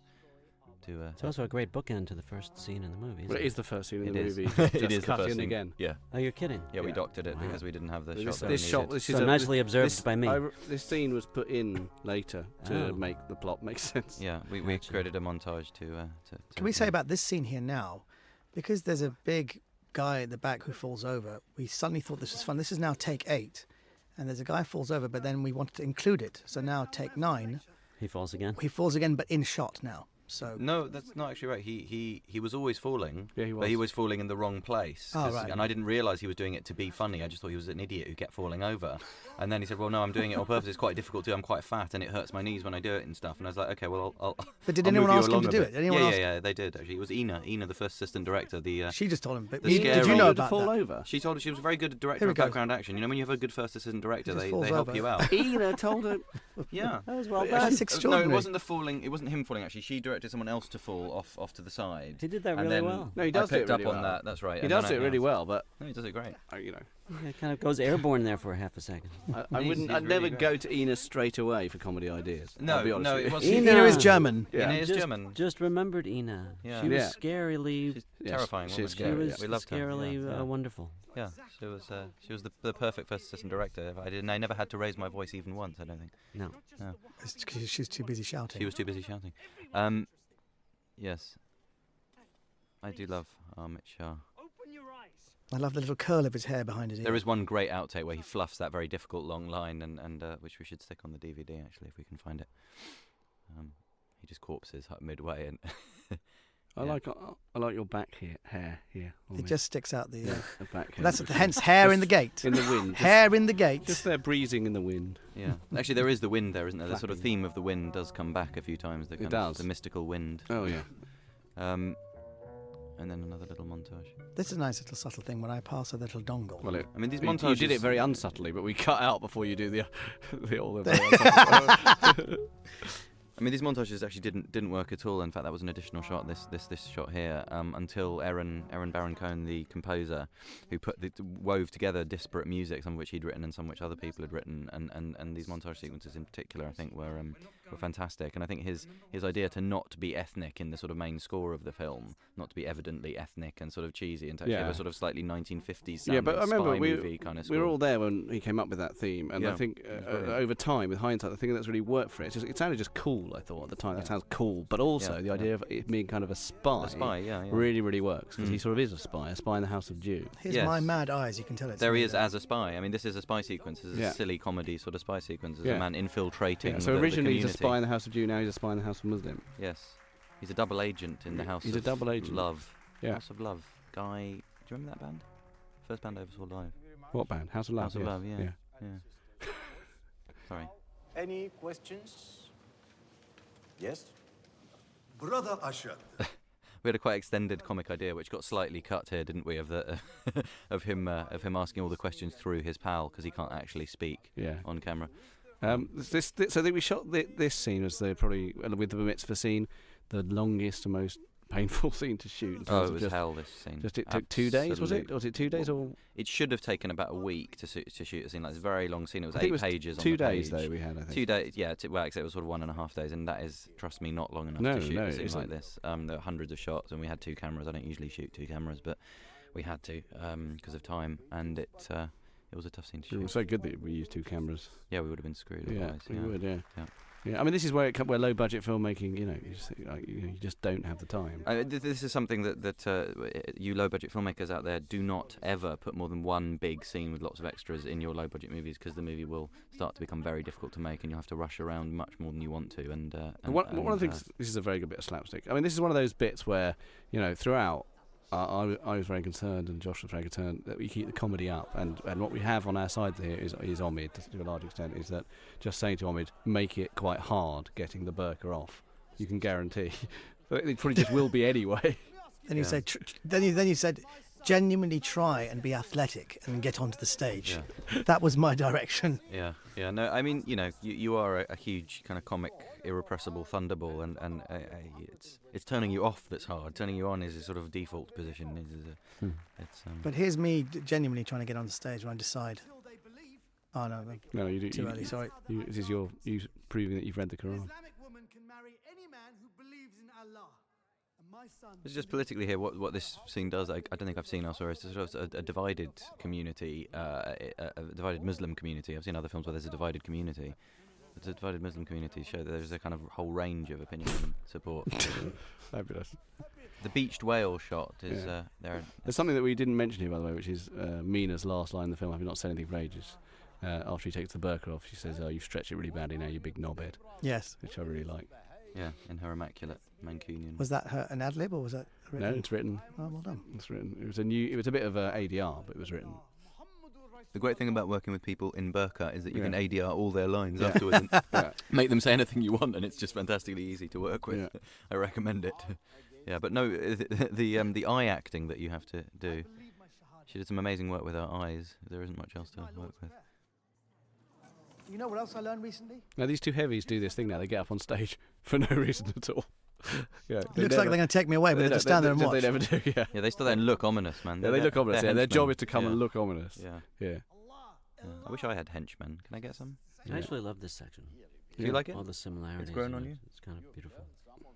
It's also a great bookend to the first scene in the movie. Well, it is the first scene in the movie. It is cut the first in scene again. Yeah. Oh, you're kidding? Yeah, we doctored it because we didn't have the shot. This is nicely observed by me. This scene was put in later to make the plot make sense. Yeah, we created a montage to Can we say about this scene here now, because there's a big guy at the back who falls over, we suddenly thought this was fun. This is now take 8, and there's a guy who falls over, but then we wanted to include it. So now take 9. He falls again. He falls again, but in shot now. So No, that's not actually right. He was always falling. Yeah, he was. But he was falling in the wrong place. Oh, right. And I didn't realise he was doing it to be funny. I just thought he was an idiot who kept falling over. And then he said, well, no, I'm doing it on purpose. It's quite difficult to do. I'm quite fat and it hurts my knees when I do it and stuff. And I was like, okay, well, I'll But did I'll anyone move you ask him along to a do bit. it? Did anyone ask- Yeah, they did, actually. It was Ina, the first assistant director. She just told him. But the did scary- you know to about fall that? over? She told her she was very good at Here director we of go. background action. You know, when you have a good first assistant director, He just they falls help over. you out. Ina told him. Yeah. That was well That's done. extraordinary. No, it wasn't the falling. It wasn't him falling. Actually, she directed someone else to fall off to the side. He did that and really then well. No, he does I do it picked really up on well. that. That's right. He and does then do it really well, but No, he does it great. you know, Yeah, it kind of goes airborne there for half a second. I He's wouldn't. I'd really never great. go to Ina straight away for comedy ideas. I'll be honest No, with it you. was. Ina. Ina is German. Yeah. Ina is just, German. Just remembered Ina. Yeah. She was Yeah. scarily. Yes, terrifying. she's wasn't She scary, was We loved her. scarily Yeah. wonderful. Yeah, she was the perfect first assistant director. I never had to raise my voice even once. I don't think. No. It's 'cause she's too busy shouting. She was too busy shouting. Yes. I do love Amit Shah. I love the little curl of his hair behind his ear. There is one great outtake where he fluffs that very difficult long line, and which we should stick on the DVD actually if we can find it. He just corpses midway, and I like your back hair here. on It me. just sticks out the. the back hair. That's hence hair in the gate. in the wind. Hair in the gate. Just there breezing in the wind. yeah. Actually, there is the wind there, isn't there? The sort of Flapping. theme of the wind does come back a few times. The It kind does. Of, the mystical wind. Oh yeah. And then another little montage. This is a nice little subtle thing when I pass a little dongle. Well, I mean, these you montages. did it very unsubtly, but we cut out before you do the all the very unsubtle. I mean, these montages actually didn't work at all. In fact, that was an additional shot. This shot here, until Aaron Baron Cohen, the composer, who wove together disparate music, some of which he'd written and some which other people had written, and these montage sequences in particular, I think, were fantastic. And I think his idea to not be ethnic in the sort of main score of the film, not to be evidently ethnic and sort of cheesy, and to actually have a sort of slightly 1950s sound, Yeah, but I remember spy movie kind of we were score. all there when he came up with that theme, and I Yeah, think it was brilliant. over time, with hindsight, I think that's really worked for it. It sounded just cool. I thought at the time that sounds cool, but also Yeah, the idea of it being kind of a spy, yeah. really, really works because he Mm. sort of is a spy in the House of Jew. Here's Yes. my mad eyes. You can tell it's. There he me is there. as a spy. I mean, this is a spy sequence. This is Yeah. a silly comedy sort of spy sequence. There's Yeah. a man infiltrating. Yeah, so the originally he's a community. spy in the House of Jew. Now he's a spy in the House of Muslim. Yes, he's a double agent in the House. He's a of double agent. Love. Yeah. House of Love. Guy, do you remember that band? First band I ever saw live. What band? House of Love. House of yes. Love. Yeah. Sorry. Any questions? Yes? Brother Arshad. We had a quite extended comic idea, which got slightly cut here, didn't we? Of the of him asking all the questions through his pal because he can't actually speak Yeah. on camera. So we shot this scene as probably with the mitzvah scene, the longest and most painful scene to shoot. in Oh, terms it of was hell. This scene. Just it took 2 days, was it? Absolute- Was it 2 days or? It should have taken about a week to shoot a scene like this. Very long scene. It was I think 8 it was pages. 2 on the days page. though we had. I think 2 days. Yeah. Well, except it was sort of 1.5 days, and that is, trust me, not long enough No, to shoot no, a it scene isn't. like this. There were hundreds of shots, and we had 2 cameras. I don't usually shoot 2 cameras, but we had to because of time, and it was a tough scene to It shoot. was so good that we used 2 cameras. Yeah, we would have been screwed. Yeah, otherwise, we yeah. would. Yeah. Yeah. Yeah, I mean, this is where low budget filmmaking, you just don't have the time. This is something that you low budget filmmakers out there do not ever put more than one big scene with lots of extras in your low budget movies, because the movie will start to become very difficult to make, and you'll have to rush around much more than you want to. And one of the things, this is a very good bit of slapstick. I mean, this is one of those bits where throughout. I was very concerned, and Josh was very concerned, that we keep the comedy up. And what we have on our side here is Omid, to a large extent, is that just saying to Omid, make it quite hard getting the burqa off. You can guarantee. But it probably just will be anyway. Then you said. Then you said, genuinely try and be athletic and get onto the stage. Yeah. That was my direction. Yeah. No, I mean, you are a huge kind of comic, irrepressible thunderball, and it's turning you off that's hard. Turning you on is a sort of default position. But here's me genuinely trying to get on the stage when I decide. Oh no, No, you do. too early. Sorry. This is you proving that you've read the Quran. Islamic woman can marry any man who believes in Allah. And my son. It's just politically here, what this scene does, I don't think I've seen elsewhere, is sort of a divided community, a divided Muslim community. I've seen other films where there's a divided community. The divided Muslim community show that there's a kind of whole range of opinion and support. Fabulous. The beached whale shot is there. There's something that we didn't mention here, by the way, which is Mina's last line in the film. I've not said anything for ages. After he takes the burqa off, she says, "Oh, you stretched it really badly now, you big knobhead." Yes. Which I really like. Yeah, in her immaculate Mancunian. Was that an ad lib or was that written? No, it's written. Oh, well done. It's written. It was a bit of ADR, but it was written. The great thing about working with people in burqa is that you Yeah. can ADR all their lines afterwards and make them say anything you want, and it's just fantastically easy to work with. Yeah. I recommend it. Yeah, but no, the eye acting that you have to do. She did some amazing work with her eyes. There isn't much else to work with. You know what else I learned recently? Now these two heavies do this thing now. They get up on stage for no reason at all. Yeah, Looks like they're going to take me away, but they just stand there and watch. They never do. Yeah. Yeah, they still then look ominous, man. Yeah, they look ominous. They're Their job henchmen. is to come and look ominous. Yeah. Yeah. I wish I had henchmen. Can I get some? I actually love this section. Do you like it? All the similarities. It's grown in on it. you? It's kind of beautiful.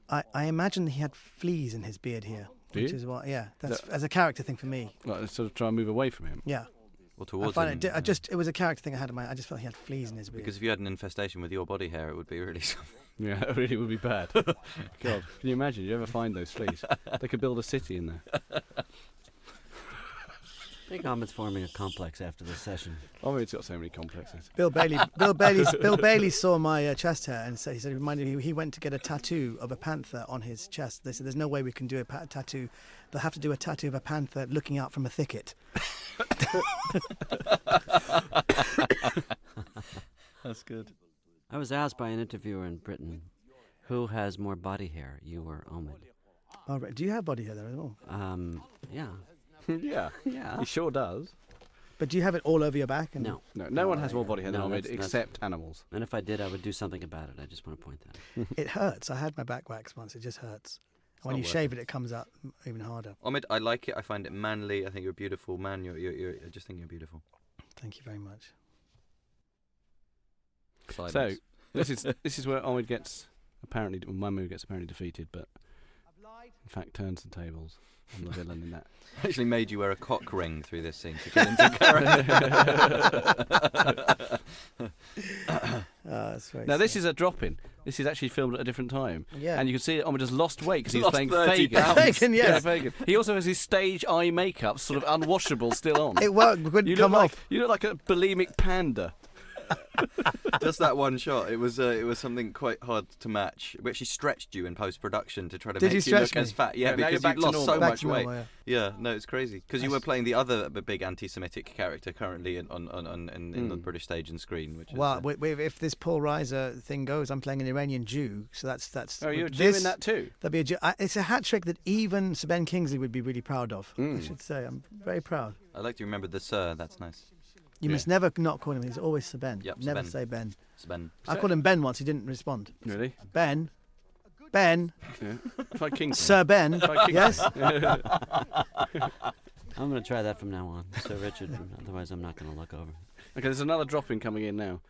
I imagine he had fleas in his beard here, Do which you? is what. Yeah, that's as a character thing for me. Like, sort of try and move away from him. Yeah. Well, I towards find him. it was a character thing I had in mind. I just felt he had fleas in his beard. Because if you had an infestation with your body hair, it would be really something. Yeah, it really would be bad. God, can you imagine? You ever find those fleas? They could build a city in there. I think Ahmed's forming a complex after this session. Oh, it's got so many complexes. Bill Bailey saw my chest hair and said he reminded me he went to get a tattoo of a panther on his chest. They said there's no way we can do a tattoo. They'll have to do a tattoo of a panther looking out from a thicket. That's good. I was asked by an interviewer in Britain, who has more body hair, you or Ahmed? Oh, right. Do you have body hair there as well? Yeah. Yeah. Yeah. He sure does. But do you have it all over your back? And No. No one has more body hair than No, Ahmed that's- except animals. And if I did, I would do something about it. I just want to point that out. It hurts. I had my back waxed once. It just hurts. When not you worth shave it, it comes out even harder. Ahmed, I like it. I find it manly. I think you're a beautiful man. I just think you're beautiful. Thank you very much. Silence. So this is where Ahmed gets Mahmud gets apparently defeated, but in fact turns the tables on the villain in that. Actually made you wear a cock ring through this scene to get into character. That's very Now this is a drop-in. This is actually filmed at a different time. Yeah. And you can see Ahmed has lost weight because he was Lost playing 30 Fagin. pounds. Fagin, yes. Yeah, Fagin. He also has his stage eye makeup sort of unwashable still on. It worked. It wouldn't You come look like off. you look like a bulimic panda. Just that one shot. It was something quite hard to match. We actually stretched you in post production to try to Did you make you look stretch as me? fat. Yeah, Yeah, now because you're back you to lost normal. so Back much to weight. normal, Yeah, no, it's crazy because you were playing the other big anti-Semitic character currently in the British stage and screen. Which Well, is, if this Paul Reiser thing goes, I'm playing an Iranian Jew, so that's. Oh, you're this, doing that too? That'd be a Jew. It's a hat trick that even Sir Ben Kingsley would be really proud of. I should say, I'm very proud. I like to remember the Sir. That's nice. You must never not call him. He's always Sir Ben. Yep, Sir Never Ben. say Ben. Sven. I called him Ben once. He didn't respond. Really? Ben. Yeah. Try Kingston. Sir Ben. Try Kingston. Yes. I'm going to try that from now on, Sir Richard. Otherwise, I'm not going to look over. Okay, there's another drop-in coming in now.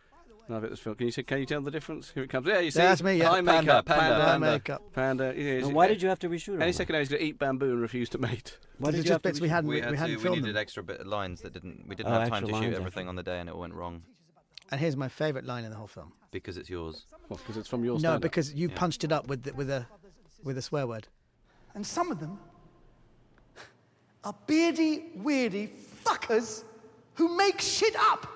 Now that this film. Can you tell the difference? Here it comes. Yeah, you see. That's me. Yeah. Eye makeup. Eye makeup. Panda. Yeah, And why did you have to reshoot it? Any second now he's going to eat bamboo and refuse to mate. Why These did are you have just to bits we reshoot hadn't. We hadn't filmed needed them. extra lines that we didn't Oh, have time to extra shoot lines, everything actually. on the day, and it went wrong And here's my favourite line in the whole film. because it's yours. Well, because it's from your No, stand-up. because you punched it up with a swear word. And some of them are beardy, weirdy fuckers who make shit up.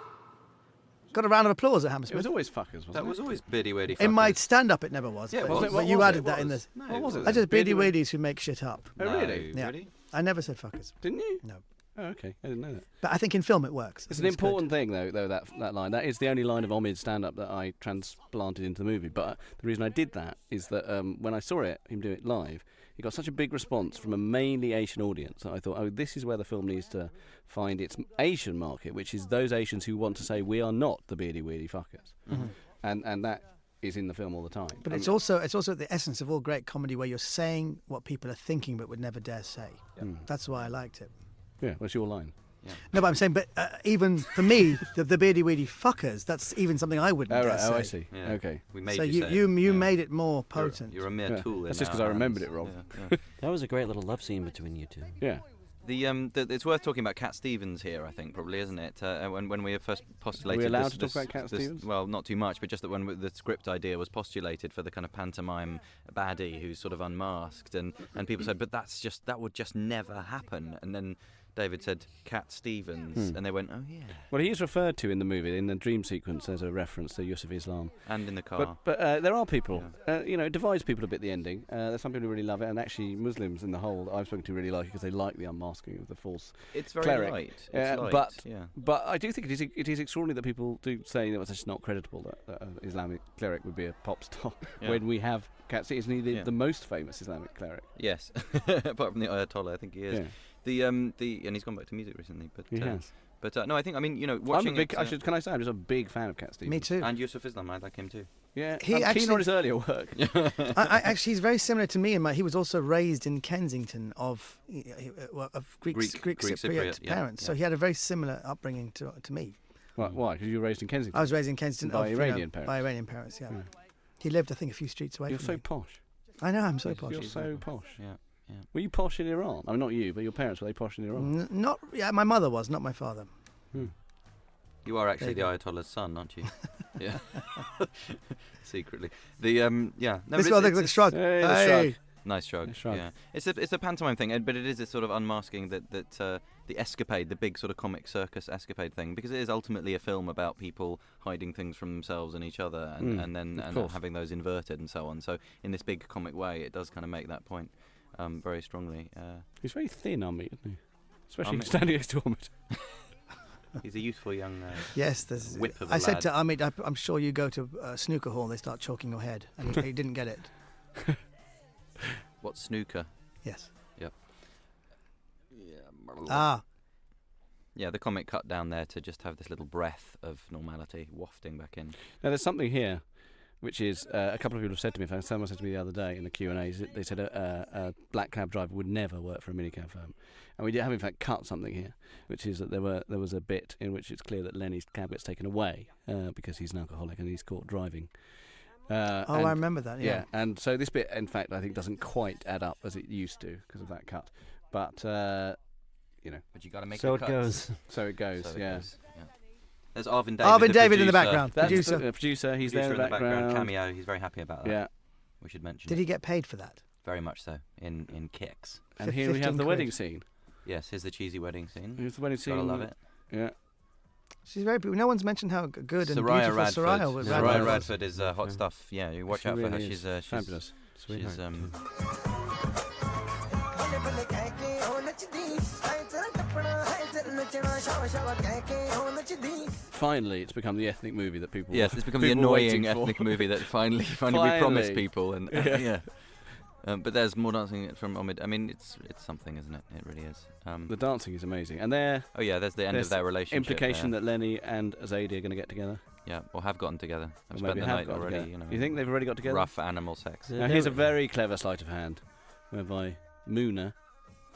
Got a round of applause at It Hammersmith. was always fuckers, wasn't That it? was always biddy weirdy. In my stand-up, it never was. Yeah, but, wasn't it? but What you was added it? that in the. No, What was it? I just beardy Beardy weirdies who make shit up. Oh, really? Yeah. Really? I never said fuckers. Didn't you? No. Oh, okay. I didn't know that. But I think in film it works. It's I an think good. important thing, though. That line. That is the only line of Ahmed's stand-up that I transplanted into the movie. But the reason I did that is that when I saw him do it live, he got such a big response from a mainly Asian audience that I thought, oh, this is where the film needs to find its Asian market, which is those Asians who want to say we are not the beardy weirdy fuckers, and that is in the film all the time. But it's also the essence of all great comedy where you're saying what people are thinking but would never dare say. That's why I liked it. Yeah, what's your line? No, but I'm saying, but even for me, the beardy weirdy fuckers, that's even something I wouldn't Oh, dare right. say. Oh, I see. Yeah. Okay. We made So you say it. you Yeah. made it more potent. You're a mere Yeah. tool. That's in just 'cause our I remembered hands. it wrong. Yeah. That was a great little love scene between you two. Yeah. It's worth talking about Cat Stevens here, I think, probably, isn't it? When we first postulated Are we allowed this, to talk about Cat Stevens? Well, not too much, but just that when the script idea was postulated for the kind of pantomime baddie who's sort of unmasked, and people said, but that would just never happen. And then David said Cat Stevens, and they went, oh, yeah. Well, he is referred to in the movie, in the dream sequence, as a reference to Yusuf Islam. And in the car. But there are people, it divides people a bit, the ending. There's some people who really love it, and actually Muslims in the whole I've spoken to really like it because they like the unmasking of the false It's very cleric. light. It's light, but I do think it is extraordinary that people do say that it's just not creditable that an Islamic cleric would be a pop star when we have Cat Stevens, isn't he the most famous Islamic cleric? Yes, apart from the Ayatollah, I think he is. Yeah. And he's gone back to music recently, but he has. But no, I think watching. Can I say I'm just a big fan of Cat Stevens. Me too. And Yusuf Islam, I like him too. Yeah, I'm keen on his earlier work. Actually, he's very similar to me. He was also raised in Kensington of Greek Cypriot parents, so he had a very similar upbringing to me. Why? Because you were raised in Kensington. I was raised in Kensington by Iranian parents. By Iranian parents, yeah. He lived, I think, a few streets away. You're from so me. Posh. I know, I'm so posh. You're so posh. Yeah. Yeah. Were you posh in Iran? I mean, not you, but your parents, were they posh in Iran? My mother was, not my father. You are actually the Ayatollah's son, aren't you? Yeah. Secretly. The shrug. Hey. Nice shrug. Yeah. It's a pantomime thing, but it is a sort of unmasking that the escapade, the big sort of comic circus escapade thing, because it is ultimately a film about people hiding things from themselves and each other, and having those inverted and so on. So in this big comic way, it does kind of make that point very strongly. He's very thin, Amit, isn't he? Especially standing next to Amit. He's a youthful young yes, whip of a I lad. said to Amit, I'm sure you go to snooker hall and they start choking your head, and he didn't get it. What, snooker? Yes. Yep. Yeah, the comic cut down there to just have this little breath of normality wafting back in. Now, there's something here, which is a couple of people have said to me. In fact, someone said to me the other day in the Q&A, they said a black cab driver would never work for a minicab firm. And we have, in fact, cut something here, which is that there was a bit in which it's clear that Lenny's cab gets taken away because he's an alcoholic and he's caught driving. I remember that, yeah. And so this bit, in fact, I think doesn't quite add up as it used to because of that cut. But, But you got to make so it goes. So it goes, yeah. There's Arvin David. Arvin David in the producer. background. That's the producer. He's there in the background. Cameo. He's very happy about that. Yeah. We should mention. Did he get paid for that? Very much so. In kicks. And here we have the wedding scene. Yes, here's the cheesy wedding scene. Here's the wedding scene. Gotta love it. Yeah. She's very beautiful. No one's mentioned how good and Soraya beautiful Radford. Soraya was. Soraya Radford is hot stuff. Yeah, you watch out for her. Really She's fabulous. She's Finally, it's become the ethnic movie that people. Yes, it's become the annoying ethnic movie that finally we promised people, and yeah. But there's more dancing from Omid. I mean, it's something, isn't it? It really is. The dancing is amazing, and there's the end of their relationship. Implication that Lenny and Zadie are going to get together. Yeah, or have gotten together. Or spent the night already. Together. You think they've already got together? Rough animal sex. Now, here's a very clever sleight of hand, whereby Muna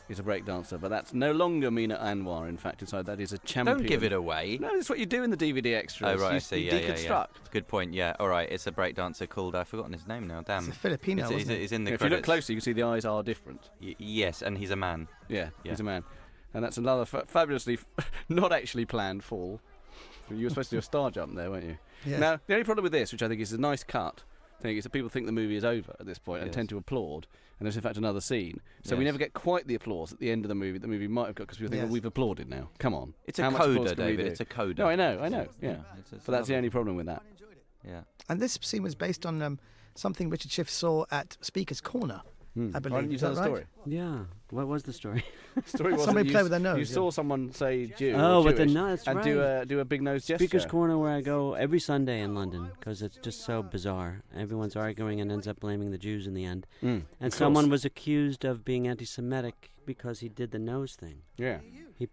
is a breakdancer, but that's no longer Mina Anwar. In fact, inside that is a champion. Don't give it away. No, that's what you do in the DVD extras. Oh right, I see. You Yeah. deconstruct. Good point. Yeah. All right. It's a breakdancer called. I've forgotten his name now. Damn. It's a Filipino. He's in the if credits. you look closely, you can see the eyes are different. Yes, and he's a man. Yeah, he's a man, and that's another fabulously not actually planned fall. You were supposed to do a star jump there, weren't you? Yes. Now, the only problem with this, which I think is a nice cut, is that people think the movie is over at this point and tend to applaud. And there's in fact another scene, so we never get quite the applause at the end of the movie that movie might have got because people think, well, we've applauded now. Come on, it's a coda, David. It's a coda. No, I know. Yeah, but that's the only problem with that. Yeah. And this scene was based on something Richard Schiff saw at Speaker's Corner. I believe. Why didn't you tell the story? Yeah. What was the story? The story was somebody play with their nose. You saw someone say Jew. Oh, with the nose, and right. do a big nose gesture. Speaker's Corner, where I go every Sunday in London, because it's just so bizarre. Everyone's arguing and ends up blaming the Jews in the end. And someone was accused of being anti-Semitic because he did the nose thing. Yeah. He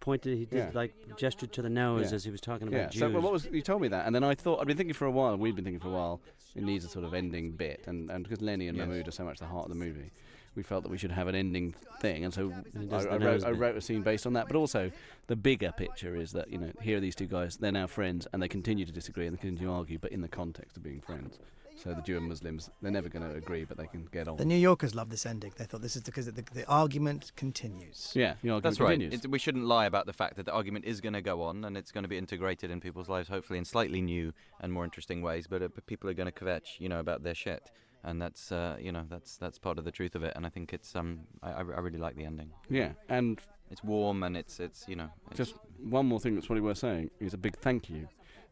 gestured to the nose as he was talking about Jews. So you told me that, and then I thought, I've been thinking for a while, we've been thinking for a while, it needs a sort of ending bit, and because Lenny and Mahmud are so much the heart of the movie, we felt that we should have an ending thing, and so I wrote a scene based on that. But also, the bigger picture is that here are these two guys, they're now friends, and they continue to disagree and they continue to argue, but in the context of being friends. So the Jew and Muslims, they're never going to agree, but they can get on. The New Yorkers love this ending. They thought this is because the argument continues. Yeah, the argument That's continues. Right. We shouldn't lie about the fact that the argument is going to go on, and it's going to be integrated in people's lives, hopefully in slightly new and more interesting ways. But people are going to kvetch, about their shit. and that's that's part of the truth of it. And I think it's I really like the ending. Yeah, and it's warm, and it's just one more thing that's probably worth saying is a big thank you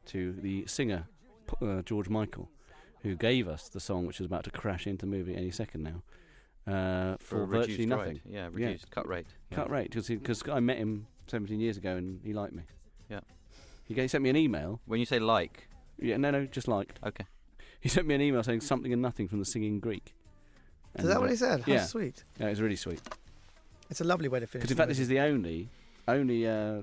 to the singer George Michael, who gave us the song which is about to crash into movie any second now, for virtually nothing. Reduced cut rate. Cut rate, because I met him 17 years ago and he liked me. Yeah. He sent me an email. When you say like? Yeah, no, just liked. Okay. He sent me an email saying something and nothing from the Singing Greek. Is that what he said? How sweet. Yeah, it's really sweet. It's a lovely way to finish. Because in fact, this is the only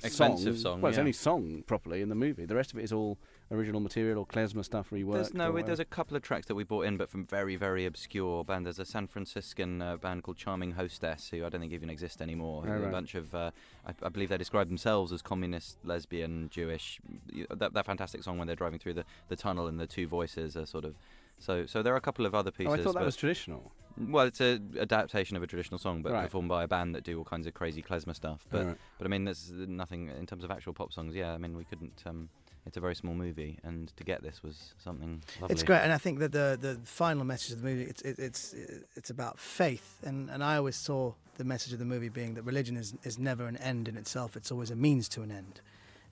expensive song. Well, it's only song properly in the movie. The rest of it is all original material or klezmer stuff reworked. There's a couple of tracks that we brought in, but from very, very obscure band. There's a San Franciscan band called Charming Hostess, who I don't think even exist anymore. Oh, right. A bunch of, I believe they describe themselves as communist, lesbian, Jewish. That fantastic song when they're driving through the tunnel and the two voices are sort of. So there are a couple of other pieces. Oh, I thought that was traditional. Well, it's an adaptation of a traditional song, but right. performed by a band that do all kinds of crazy klezmer stuff. But I mean, there's nothing in terms of actual pop songs. Yeah, I mean, we couldn't. It's a very small movie, and to get this was something lovely. It's great, and I think that the final message of the movie it's about faith, and I always saw the message of the movie being that religion is never an end in itself; it's always a means to an end.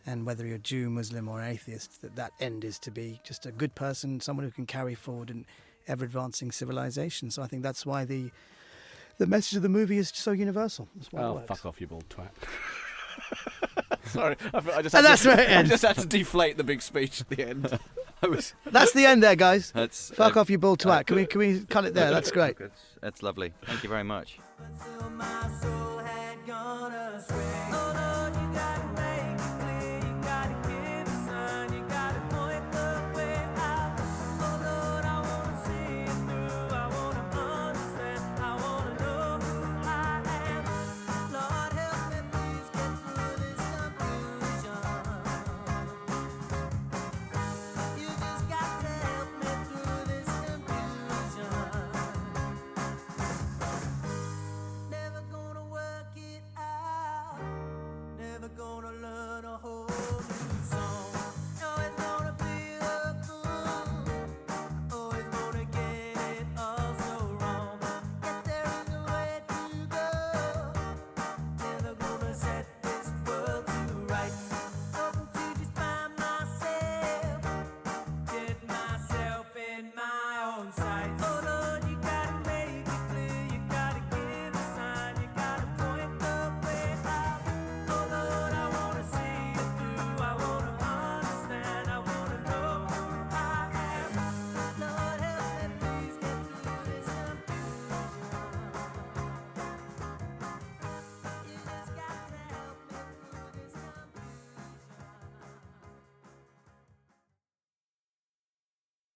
And whether you're Jew, Muslim, or atheist, that end is to be just a good person, someone who can carry forward an ever-advancing civilization. So I think that's why the message of the movie is so universal. That's why it works. Fuck off, you bald twat. Sorry, I just had to deflate the big speech at the end. That's the end there, guys. Fuck off, you bald twat. Can we cut it there? That's great. That's lovely. Thank you very much.